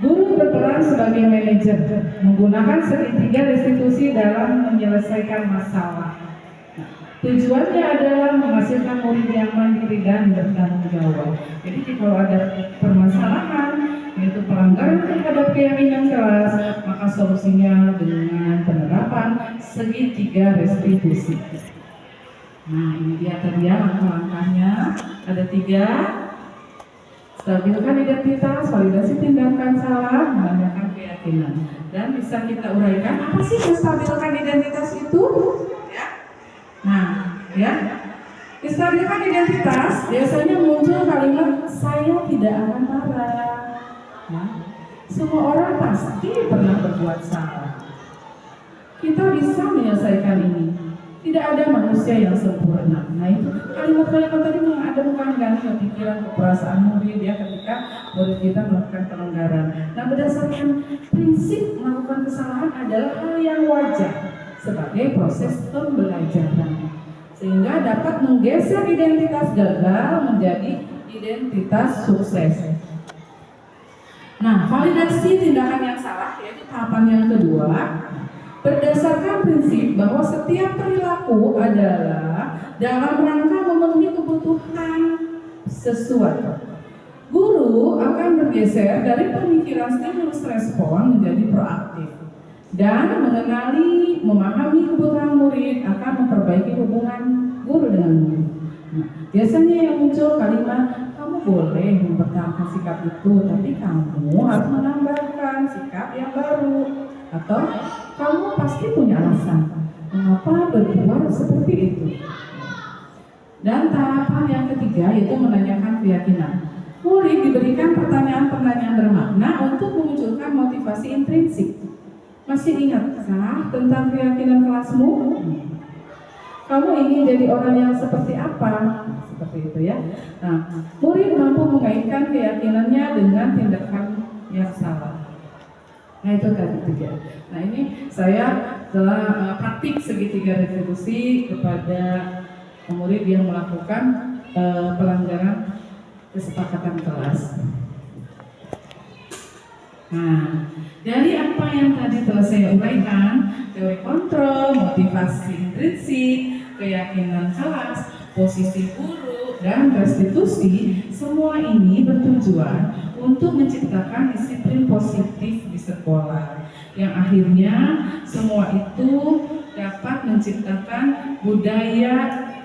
guru berperan sebagai manajer, menggunakan segitiga restitusi dalam menyelesaikan masalah. Tujuannya adalah menghasilkan murid yang mandiri dan bertanggung jawab. Jadi kalau ada permasalahan, yaitu pelanggaran terhadap keyakinan kelas, maka solusinya dengan penerapan segitiga restitusi. Nah, ini dia tadi ya langkah-langkahnya. Ada 3. Stabilkan identitas, validasi tindakan salah, menanyakan keyakinan. Dan bisa kita uraikan, apa sih menstabilkan identitas itu? Ya. Nah, ya. Menstabilkan identitas biasanya muncul kalimat saya tidak akan marah. Nah, semua orang pasti pernah berbuat salah. Kita bisa menyelesaikan ini. Tidak ada manusia yang sempurna. Nah itu kalimat-kalimat tadi mengademkan pikiran keperasaan murid ya ketika murid kita melakukan pelanggaran. Nah berdasarkan prinsip melakukan kesalahan adalah hal yang wajar sebagai proses pembelajaran, sehingga dapat menggeser identitas gagal menjadi identitas sukses. Nah validasi tindakan yang salah yaitu tahapan yang kedua. Berdasarkan prinsip bahwa setiap perilaku adalah dalam rangka memenuhi kebutuhan sesuatu. Guru akan bergeser dari pemikiran stimulus respon menjadi proaktif dan mengenali, memahami kebutuhan murid akan memperbaiki hubungan guru dengan murid. Nah, biasanya yang muncul kalimat kamu boleh mempertahankan sikap itu, tapi kamu harus menambahkan sikap yang baru. Atau kamu pasti punya alasan mengapa berbuat seperti itu. Dan tahapan yang ketiga yaitu menanyakan keyakinan. Murid diberikan pertanyaan-pertanyaan bermakna untuk memunculkan motivasi intrinsik. Masih ingatkah tentang keyakinan kelasmu? Kamu ingin jadi orang yang seperti apa? Seperti itu ya. Nah, murid mampu mengaitkan keyakinannya dengan tindakan yang salah. Nah itu tadi 3. Nah ini saya telah praktik segitiga restitusi kepada murid yang melakukan pelanggaran kesepakatan kelas. Nah dari apa yang tadi telah saya uraikan, teori kontrol, motivasi intrinsik, keyakinan kelas, posisi guru, dan restitusi, semua ini bertujuan untuk menciptakan disiplin positif di sekolah yang akhirnya semua itu dapat menciptakan budaya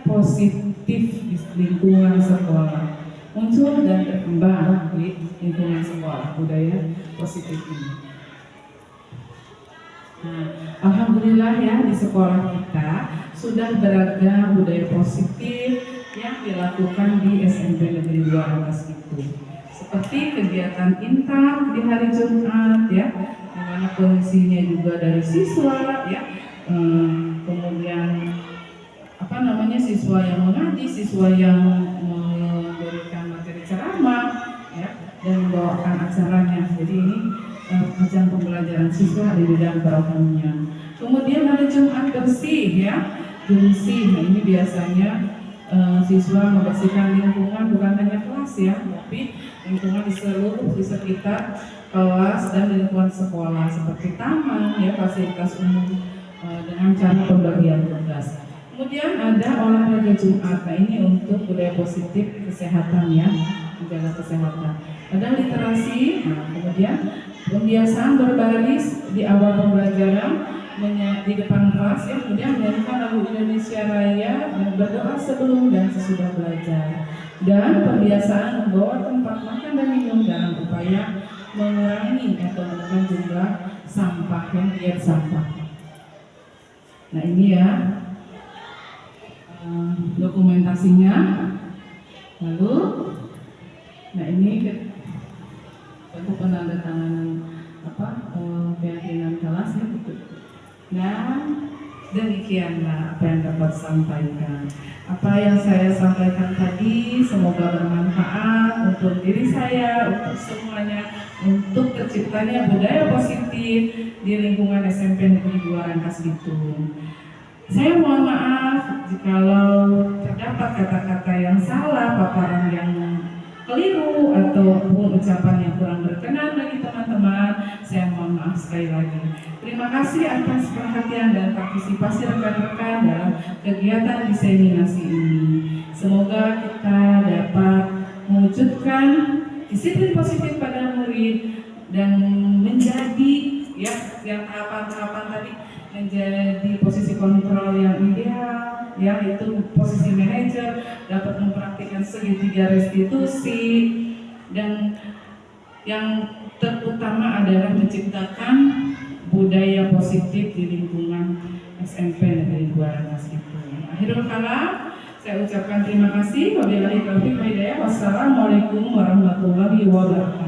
positif di lingkungan sekolah, muncul dan berkembang di lingkungan sekolah budaya positif ini. Nah, alhamdulillah ya di sekolah kita sudah beragam budaya positif yang dilakukan di SMP Negeri 2 Atas itu. Seperti kegiatan intar di hari Jumat ya, di mana kondisinya juga dari siswa ya, kemudian namanya siswa yang mengaji, siswa yang memberikan materi ceramah, ya, dan membawakan acaranya. Jadi ini ajang pembelajaran siswa di bidang kerohanian. Kemudian ada Jumat bersih, ya, Jumsi. Nah, ini biasanya siswa membersihkan lingkungan, bukan hanya kelas ya, tapi lingkungan di sekitar kelas dan lingkungan sekolah seperti taman, ya, fasilitas umum dengan cara pembagian tugas. Kemudian ada olahraga Jumat. Nah, ini untuk budaya positif kesehatan, ya, menjaga kesehatan. Ada literasi. Nah, kemudian pembiasaan berbaris di awal pembelajaran di depan kelas, ya, kemudian menyanyikan lagu Indonesia Raya dan berdoa sebelum dan sesudah belajar. Dan pembiasaan membawa tempat makan dan minum dalam upaya mengurangi atau menekan jumlah sampah, yang diet sampah. Nah, ini ya dokumentasinya. Lalu, nah ini bentuk penandatanganan keyakinan kelas, ya, betul. Nah, demikianlah apa yang dapat sampaikan. Apa yang saya sampaikan tadi semoga bermanfaat untuk diri saya, untuk semuanya, untuk terciptanya budaya positif di lingkungan SMP Negeri 2 Rangkas Bitung. Saya mohon maaf jikalau terdapat kata-kata yang salah, paparan yang keliru, ataupun ucapan yang kurang berkenan bagi teman-teman. Saya mohon maaf sekali lagi. Terima kasih atas perhatian dan partisipasi rekan-rekan dalam kegiatan diseminasi ini. Semoga kita dapat mewujudkan disiplin positif pada murid dan menjadi, ya, yang tahapan-tahapan tadi, menjadi posisi kontrol yang ideal, ya, itu posisi manajer, dapat mempraktikkan segitiga restitusi, dan yang terutama adalah menciptakan budaya positif di lingkungan SMP Negeri 2 Rangkas Bitung. Akhirul kalam, saya ucapkan terima kasih. Wabillahi taufiq wal hidayah. Wassalamualaikum warahmatullahi wabarakatuh.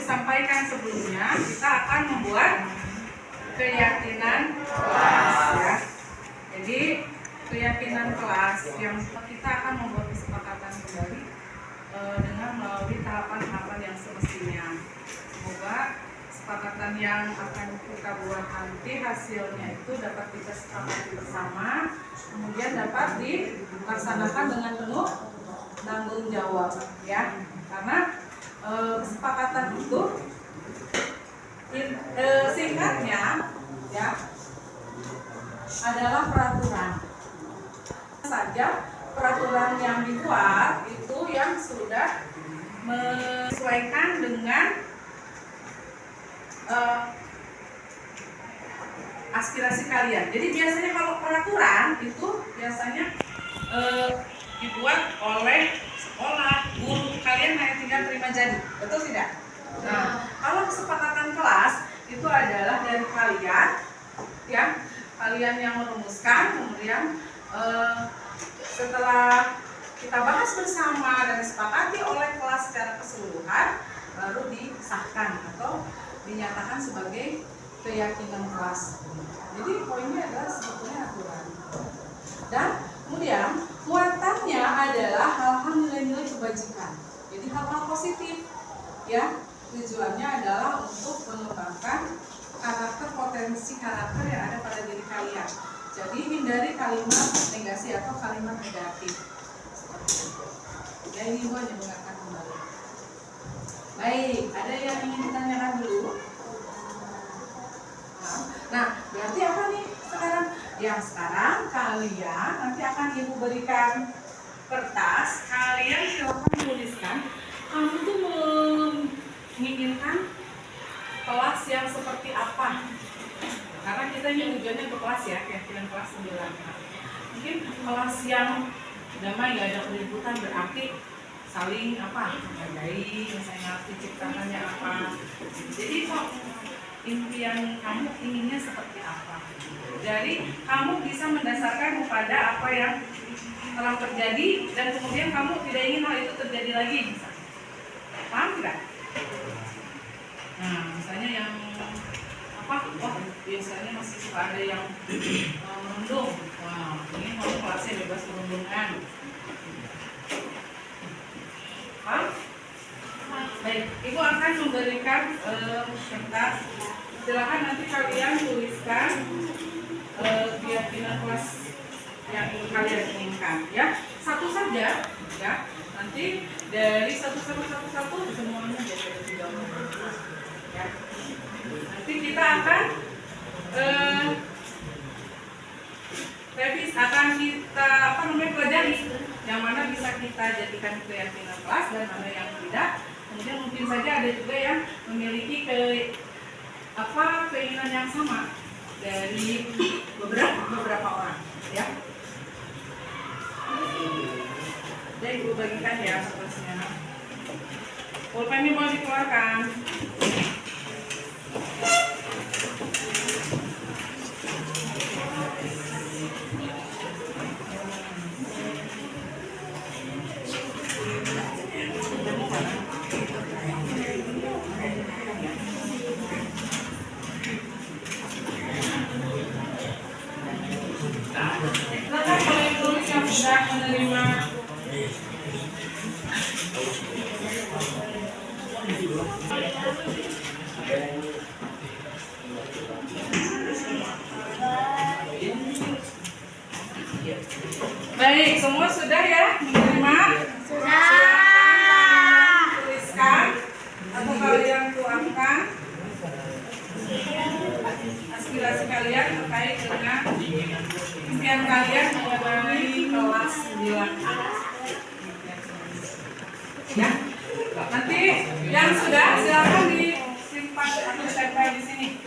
Sampaikan sebelumnya, kita akan membuat keyakinan kelas, ya. Jadi keyakinan kelas yang kita akan membuat kesepakatan kembali dengan melalui tahapan-tahapan yang semestinya. Semoga kesepakatan yang akan kita buat nanti hasilnya itu dapat kita sepakati bersama, kemudian dapat dilaksanakan dengan penuh tanggung jawab, ya. Karena kesepakatan itu singkatnya, ya, adalah peraturan saja. Peraturan yang dibuat itu yang sudah menyesuaikan dengan aspirasi kalian. Jadi biasanya kalau peraturan itu biasanya dibuat oleh sekolah, guru, kalian hanya tinggal terima jadi, betul tidak? Nah, kalau kesepakatan kelas itu adalah dari kalian, ya, kalian yang merumuskan, kemudian setelah kita bahas bersama dan disepakati oleh kelas secara keseluruhan, baru disahkan atau dinyatakan sebagai keyakinan kelas. Jadi poinnya adalah sebetulnya aturan. Dan kemudian muatannya adalah hal-hal nilai-nilai kebajikan. Jadi hal-hal positif, ya. Tujuannya adalah untuk mengembangkan karakter, potensi karakter yang ada pada diri kalian. Jadi hindari kalimat negasi atau kalimat negatif. Seperti itu. Ya, ini gua hanya mengingatkan kembali. Baik, ada yang ingin ditanyakan dulu? Nah, berarti apa nih sekarang? Ya, sekarang kalian nanti akan ibu berikan kertas. Kalian silakan tuliskan. Kamu tuh menginginkan kelas yang seperti apa? Karena kita ini tujuannya untuk kelas, ya, keyakinan kelas 9. Mungkin kelas yang damai, gak ada keributan, berarti saling menghargai, misalnya ciptaannya apa. Jadi kok impian kamu inginnya seperti apa? Jadi kamu bisa mendasarkan kepada apa yang telah terjadi dan kemudian kamu tidak ingin hal itu terjadi lagi, misalnya. Paham tidak? Nah, misalnya yang biasanya masih suka ada yang merundung. Wah, ini kamu kelasnya bebas merundungkan. Paham? Baik, Ibu akan memberikan kertas. Silakan nanti kalian tuliskan keyakinan kelas yang kalian inginkan, ya. Satu saja, ya. Nanti dari satu semuanya jadi 3 ya. Nanti kita akan pelajari yang mana bisa kita jadikan keyakinan kelas dan mana yang tidak. Kemudian mungkin saja ada juga yang memiliki keinginan yang sama dari beberapa orang, ya. Jadi Ibu bagikan ya seterusnya. Pulpennya mau dikeluarkan. Silakan kalau yang tulis yang sudah menerima. Baik, semua sudah ya menerima? Sudah. Tuliskan atau kalian tuangkan aspirasi kalian terkait dengan impian kalian mengenai kelas 9A. Ya. Nanti yang sudah silakan disimpan atau ditempel di sini.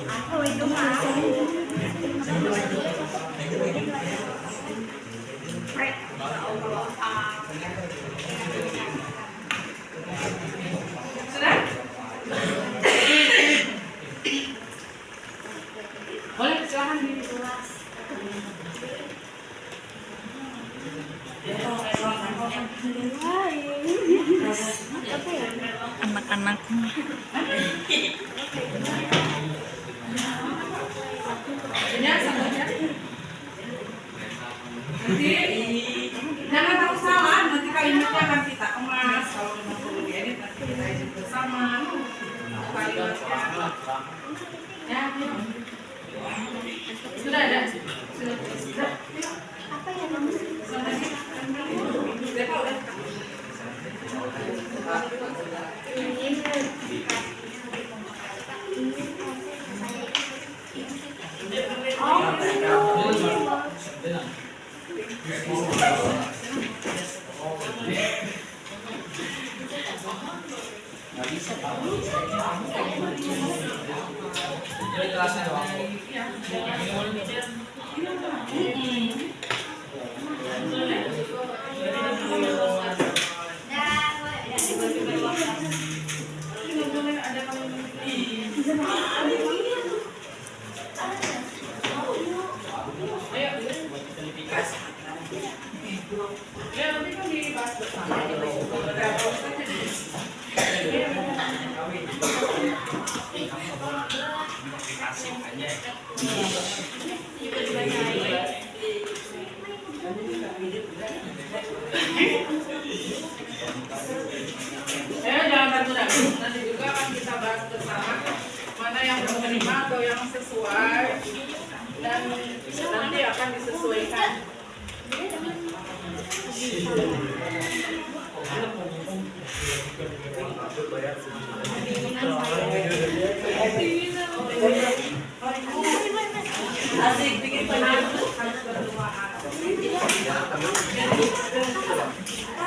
Aku itu mau. Sudah? Boleh silakan ditulis. Anak-anaknya. Nanti jangan takut salah, nanti kalimatnya akan kita kemas. Kalau memang perlu diedit nanti kita edit bersama kalimatnya. Ya, sudah ada. Sudah. Apa ya namanya? Udah. Ya, nanti kan dibahas bersama. Jangan ragu-ragu, nanti juga akan kita bahas bersama mana yang menerima atau yang sesuai dan nanti akan disesuaikan. Asik bikin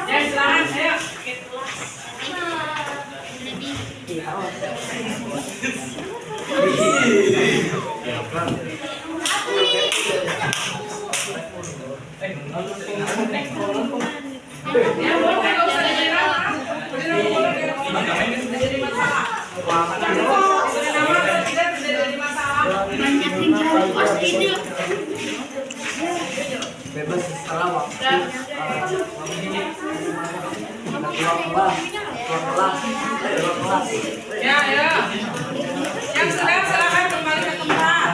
ya, silakan, ayo. Ya boleh, nggak usah diralat. Boleh, jadi masalah. Boleh nama atau tidak jadi masalah. Banyakin kali pas video. Bebas salah waktu. Ruang kelas. Ya, ya. Yang sedang silakan kembali ke tempat.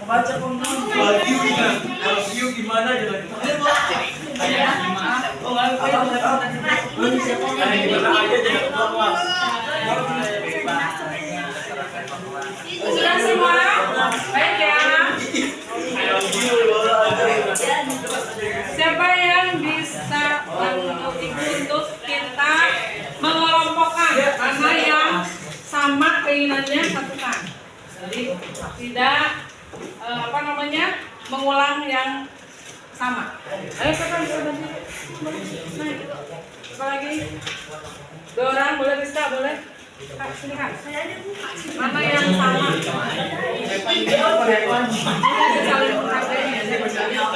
Baca gimana aja lagi? Sudah semua? Baik ya. Siapa yang bisa untuk kita mengelompokkan mana yang sama keinginannya satukan. Jadi tidak mengulang yang sama. Ayo siapa bisa bantu? Nah, apa lagi? 2 orang boleh bisa boleh. Kak, sini Kak. Mana yang sama? Saling menghargai ya. Yang sama.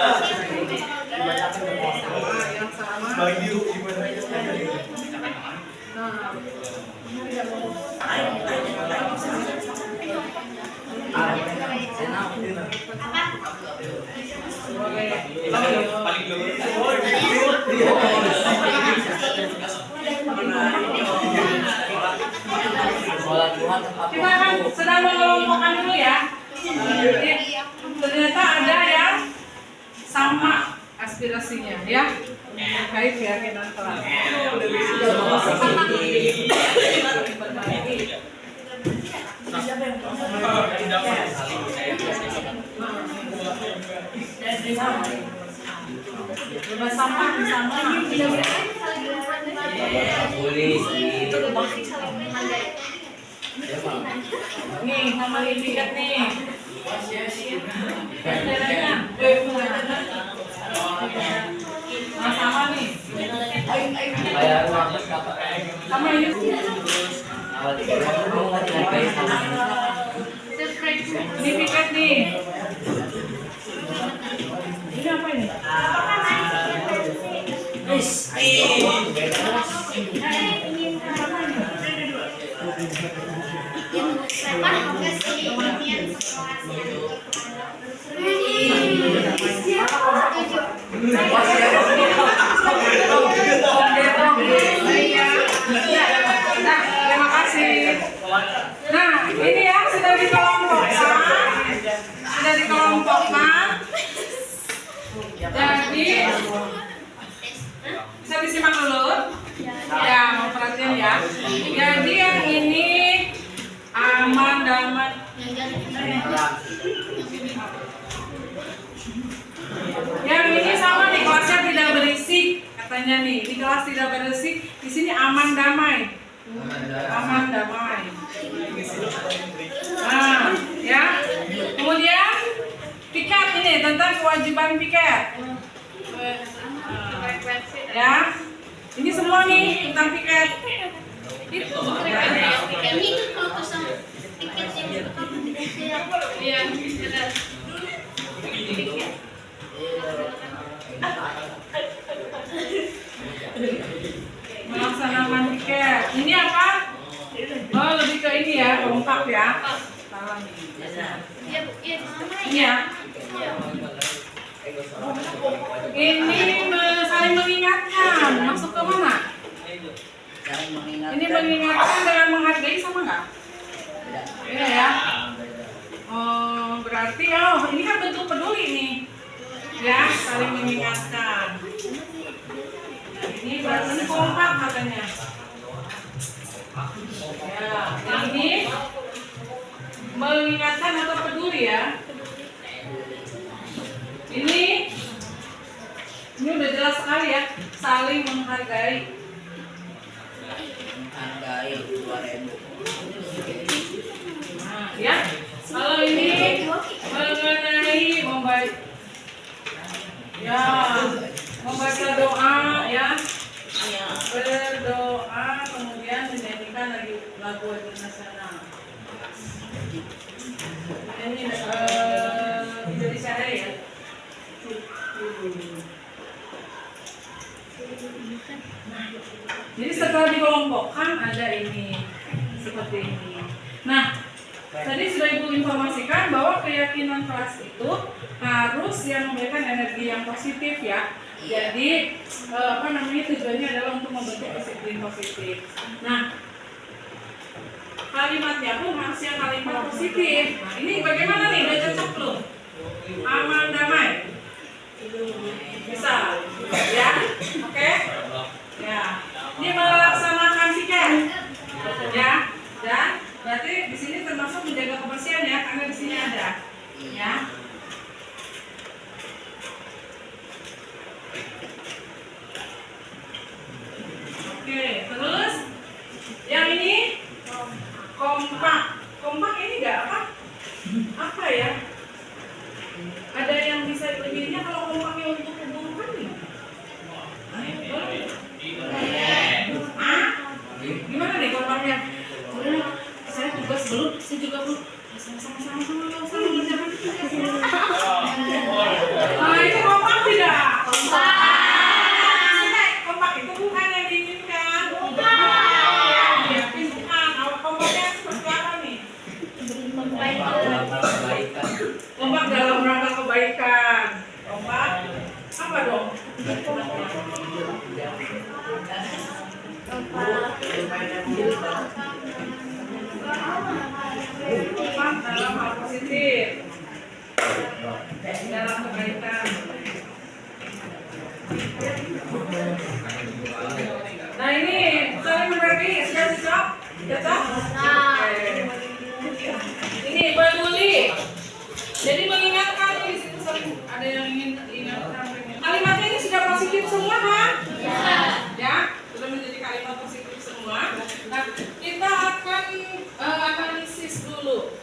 Kita akan sedang mengelompokkan dulu ya. Ternyata ada yang sama aspirasinya ya terkait keyakinan kelas. Bebas sampah di sana. Nih, nama tiket nih. Sama nih. Sama ini. Ini tiket nih. Ini apa ini? Terima kasih. Nah, ini ya sudah dikelompokkan. Jadi bisa disimak dulu. Ya, mau perhatian ya. Jadi yang ini aman, damai. Yang ini sama nih, kelasnya tidak berisik katanya nih. Di kelas tidak berisik, di sini aman damai. Aman damai. Nah, ya. Kemudian piket ini tentang kewajiban piket. Ya. Ini semua nih tentang piket. Itu. Ini tuh kalau pasang tiket yang pertama di Iya. Melaksanakan piket. Ini apa? Oh, lebih ke ini ya, kompak ya. Salah nih. Ini ya. Ini saling mengingatkan. Masuk ke mana? Ini mengingatkan dengan menghargai sama nggak? Iya ya. Oh, berarti ini kan bentuk peduli nih. Ya, saling mengingatkan. Ini berarti ini kompak katanya. Ya, ini mengingatkan atau peduli ya. Ini udah jelas sekali ya, saling menghargai. Menghargai 2000. Nah, ya. Kalau ini mengenai membaca doa ya. Ini Indonesia Raya ya. Jadi setelah dikelompokkan ada ini seperti ini. Nah, tadi sudah Ibu informasikan bahwa keyakinan kelas itu harus yang memberikan energi yang positif ya. Jadi tujuannya adalah untuk membentuk disiplin positif. Nah, kalimatnya pun harus yang kalimat positif. Nah, ini bagaimana nih? Udah cocok belum? Aman damai. Bisa, ya? Oke? Ya. Ini melaksanakan tiket, ya. Dan berarti di sini termasuk menjaga kebersihan ya, karena di sini ada, ya. Oke, terus yang ini kompak. Kompak ini enggak apa? Apa ya? Ada yang bisa lebihnya kalau kompaknya untuk hubungan gimana? Gimana nih kompaknya? Udah, saya tugas belum, saya juga belum. Sama-sama kerjakan. Nah, itu kompak tidak? Kompak itu bukan yang diinginkan. Kompak dalam rangka kebaikan. Kompak apa dong? Kompak dalam hal positif. Dalam kebaikan. Nah ini saling memberi sudah cocok? Cocok? Ini peduli. Jadi mengingatkan ini di situ sering ada yang ingin ingatkan. Kalimatnya ini sudah positif semua kan? Ya, sudah menjadi kalimat positif semua. Nah, kita akan analisis dulu.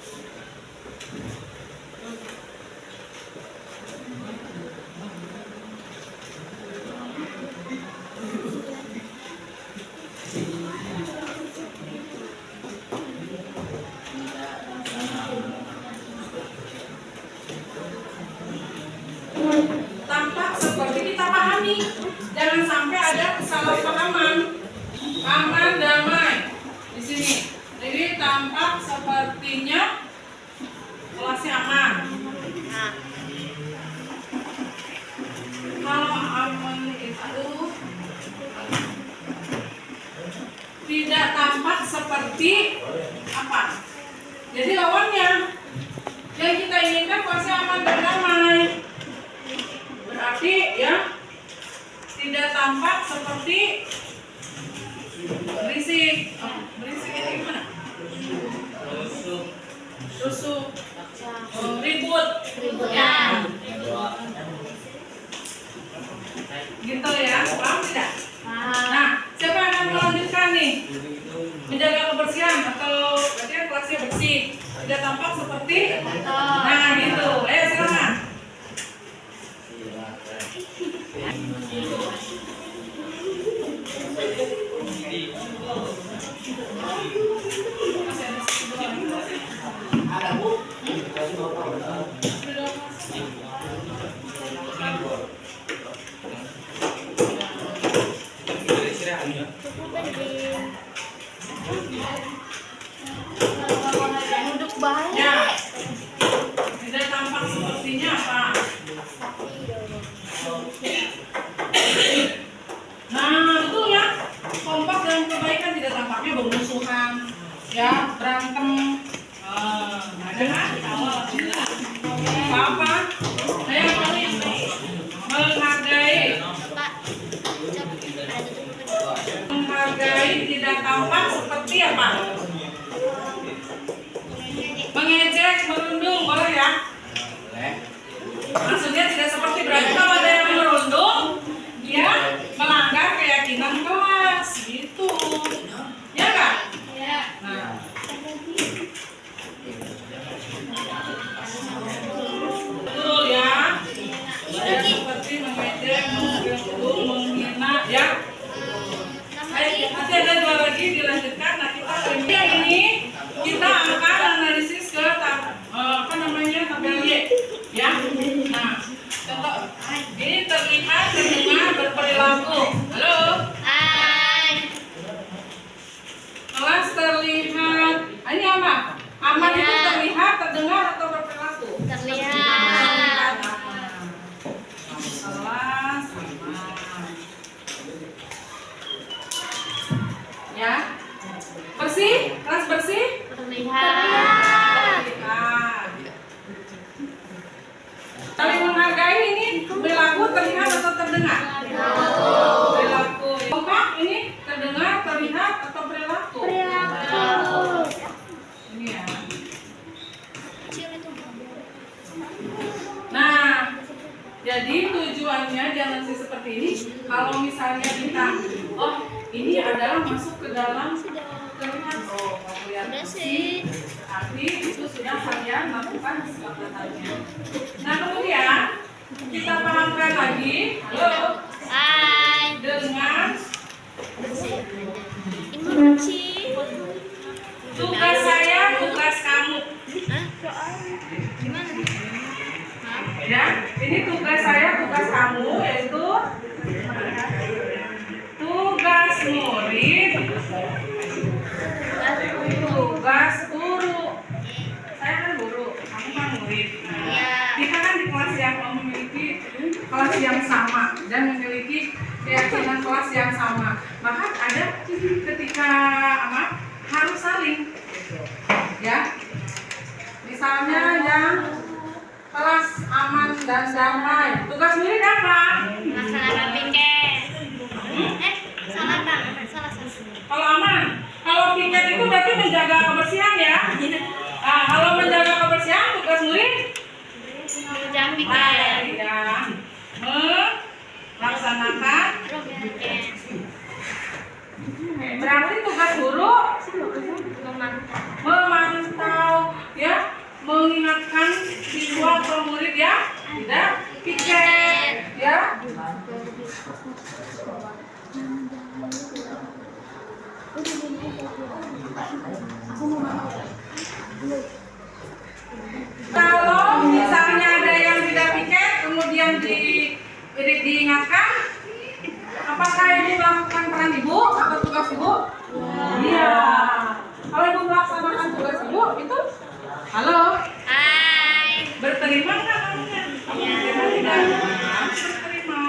Tampak seperti kita pahami, jangan sampai ada kesalahpahaman. Aman damai di sini. Jadi tampak sepertinya kelasnya aman. Kalau aman itu tidak tampak seperti apa? Jadi lawannya yang kita inginkan kelasnya aman dan damai. Berarti ya tidak tampak seperti berisik. Berisik itu gimana? Rusuh. Ribut. Ya. Gitu ya, paham tidak? Nah, siapa yang akan melanjutkan nih? Menjaga kebersihan atau berarti kelasnya bersih, tidak tampak seperti nah gitu. Ayo silakan. Duduk baik. Ya. Tidak tampak sepertinya apa? Nah, betul ya. Kompak dalam kebaikan tidak tampaknya bermusuhan, ya, berantem. Ada kan? Apa? Saya menghargai. Menghargai tidak tampak seperti apa? Mengejek, merundung, boleh ya? Maksudnya tidak seperti berarti kalau ada yang merundung, dia melanggar keyakinan kelas, gitu. Ya nggak? Ya. Nah. Betul ya. Tidak seperti mengejek, merundung, menghina, ya. Nanti ada dua lagi dilanjutkan. Nah kita ini Ya. Bersih, kelas bersih. Terlihat. Terlihat. Saling menghargai ini perilaku terlihat atau terdengar? Perilaku. Kompak ini terdengar, terlihat atau perilaku? Ini ya. Nah, jadi tujuannya jangan sih seperti ini. Kalau misalnya kita, oh ini adalah masuk ke dalam terlihat, oh lihat bersih. Arti itu sudah kalian lakukan kesepakatannya. Nah kemudian kita pahamkan lagi, halo, Hai. dengan Emoji. tugas saya, tugas kamu. Gimana? Ya, ini tugas saya, tugas kamu, yaitu tugas murid, tugas guru. Saya kan guru, kamu kan murid. Nah, kita kan di kelas yang memiliki kelas yang sama dan memiliki keyakinan kelas yang sama. Maka ada ketika harus saling, ya. Misalnya yang kelas aman dan damai. Tugas murid apa? Masalah piket. Salah bang. Salah. Kalau aman, kalau piket itu berarti menjaga kebersihan ya. Nah, kalau menjaga kebersihan tugas murid Jam piket. ya melaksanakan. Berarti tugas guru memantau ya, mengingatkan siswa atau murid ya tidak piket ya. Kalau misalnya ada yang tidak piket kemudian diingatkan, apakah ibu melakukan peran ibu atau tugas ibu? Iya. Kalau ibu melaksanakan tugas ibu itu, halo, Hai. berterima nggak kamunya? Tidak. Berterima.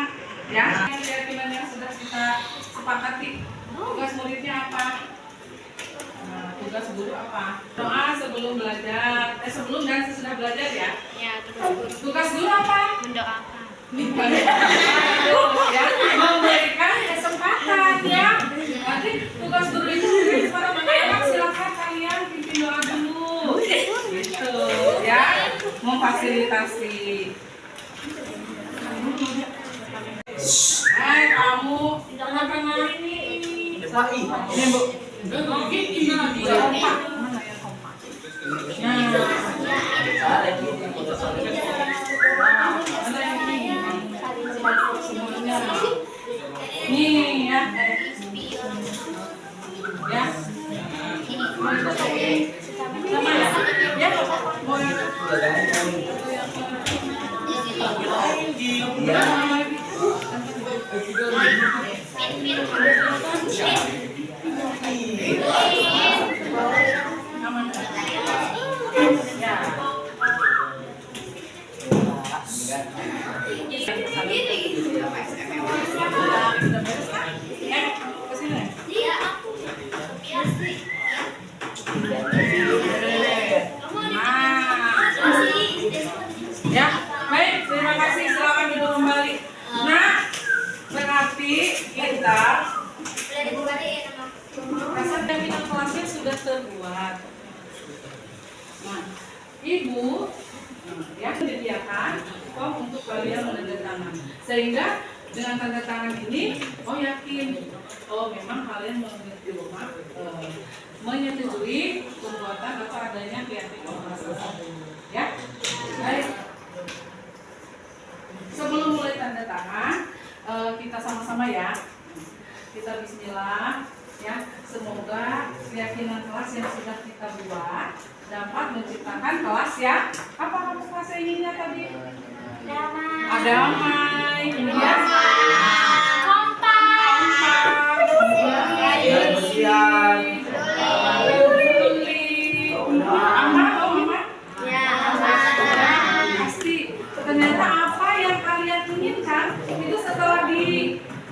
Ya. Keyakinan yang sudah kita sepakati. Tugas muridnya apa? Tugas guru apa? Doa sebelum belajar, sebelum dan sesudah belajar ya. Ya, tugas guru. Tugas guru apa? Mendoakan. Ya, memberikan kesempatan ya. Nanti tugas guru itu para anak silakan kalian pimpin doa dulu. Gitu ya, memfasilitasi. Hai kamu, kenapa ini? Ini bu. Nih ya. Ya. Sama ya. Ya. Ya, baik, terima kasih. Silakan duduk kembali. Nah, berarti kita jaminan kelasnya sudah terbuat. Nah, ibu ya menyediakan form untuk kalian menandatangan, sehingga dengan tanda tangan ini, oh yakin, oh memang kalian di rumah menyetujui pembuatan atau adanya keyakinan kelas tersebut. Ya, baik. Sebelum mulai tanda tangan, kita sama-sama ya. Kita bismillah ya. Semoga keyakinan kelas yang sudah kita buat dapat menciptakan kelas ya. Apa kamu kelas inginnya tadi? Damai. Damai. Kemudian Kompak. Kebersihan. peduli. Aman, oh aman. Ya. Pasti. Ternyata apa yang kalian inginkan itu setelah di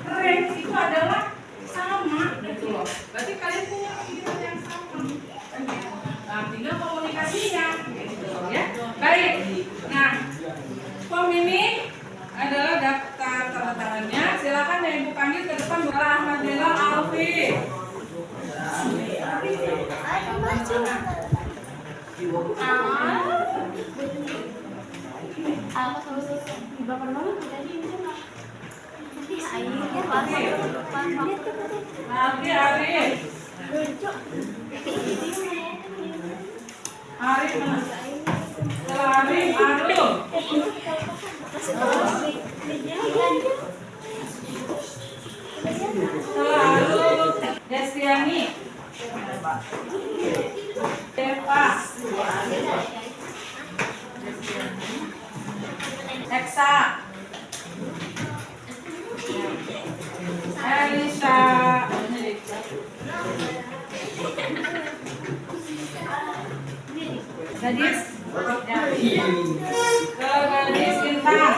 rank itu adalah sama gitu loh. Berarti kalian punya pikiran yang sama. Nah, tinggal komunikasinya, gitu ya. Baik. Nah, form ini adalah daftar tanda tangannya. Silakan yang Ibu panggil ke depan. Ahmad Dela Alfi. Alfi Arif. Arif mana? Setelah Arif Arul. Setelah Arul Destiani. Deva. Eksa. Elisa. Gadis. Ke gadis Intan.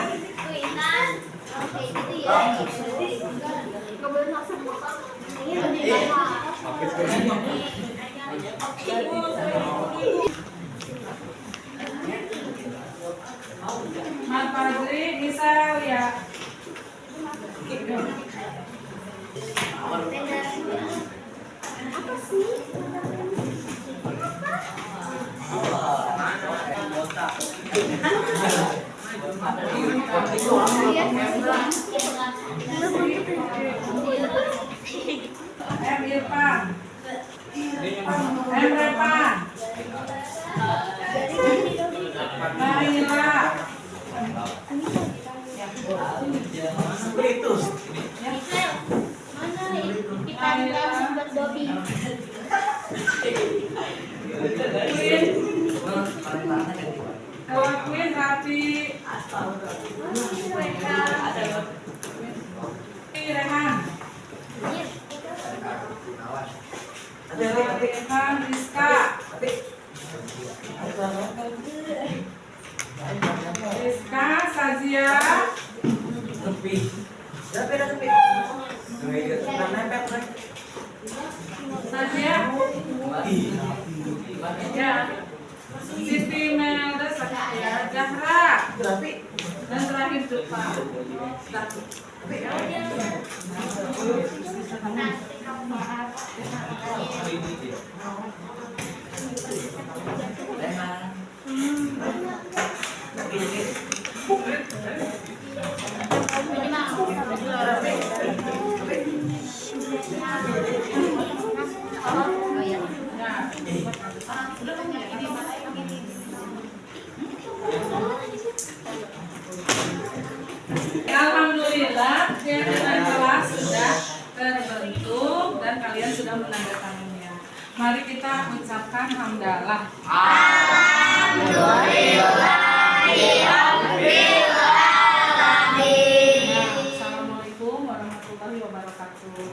Mat Fadri Nisa ya. Apa sih? M Irfan. M Repan. Naila. Spiritus. Mana kita berdobi? Queen Rapi. Rehan. Rehan Rizka. Rizka Sazia. Sazia. Ya. Siti Melda Satya Zahra. Dan terakhir Jupa. Alhamdulillah, jaringan kelas sudah terbentuk dan kalian sudah menandatanganinya. Mari kita ucapkan hamdalah. Assalamualaikum warahmatullahi wabarakatuh.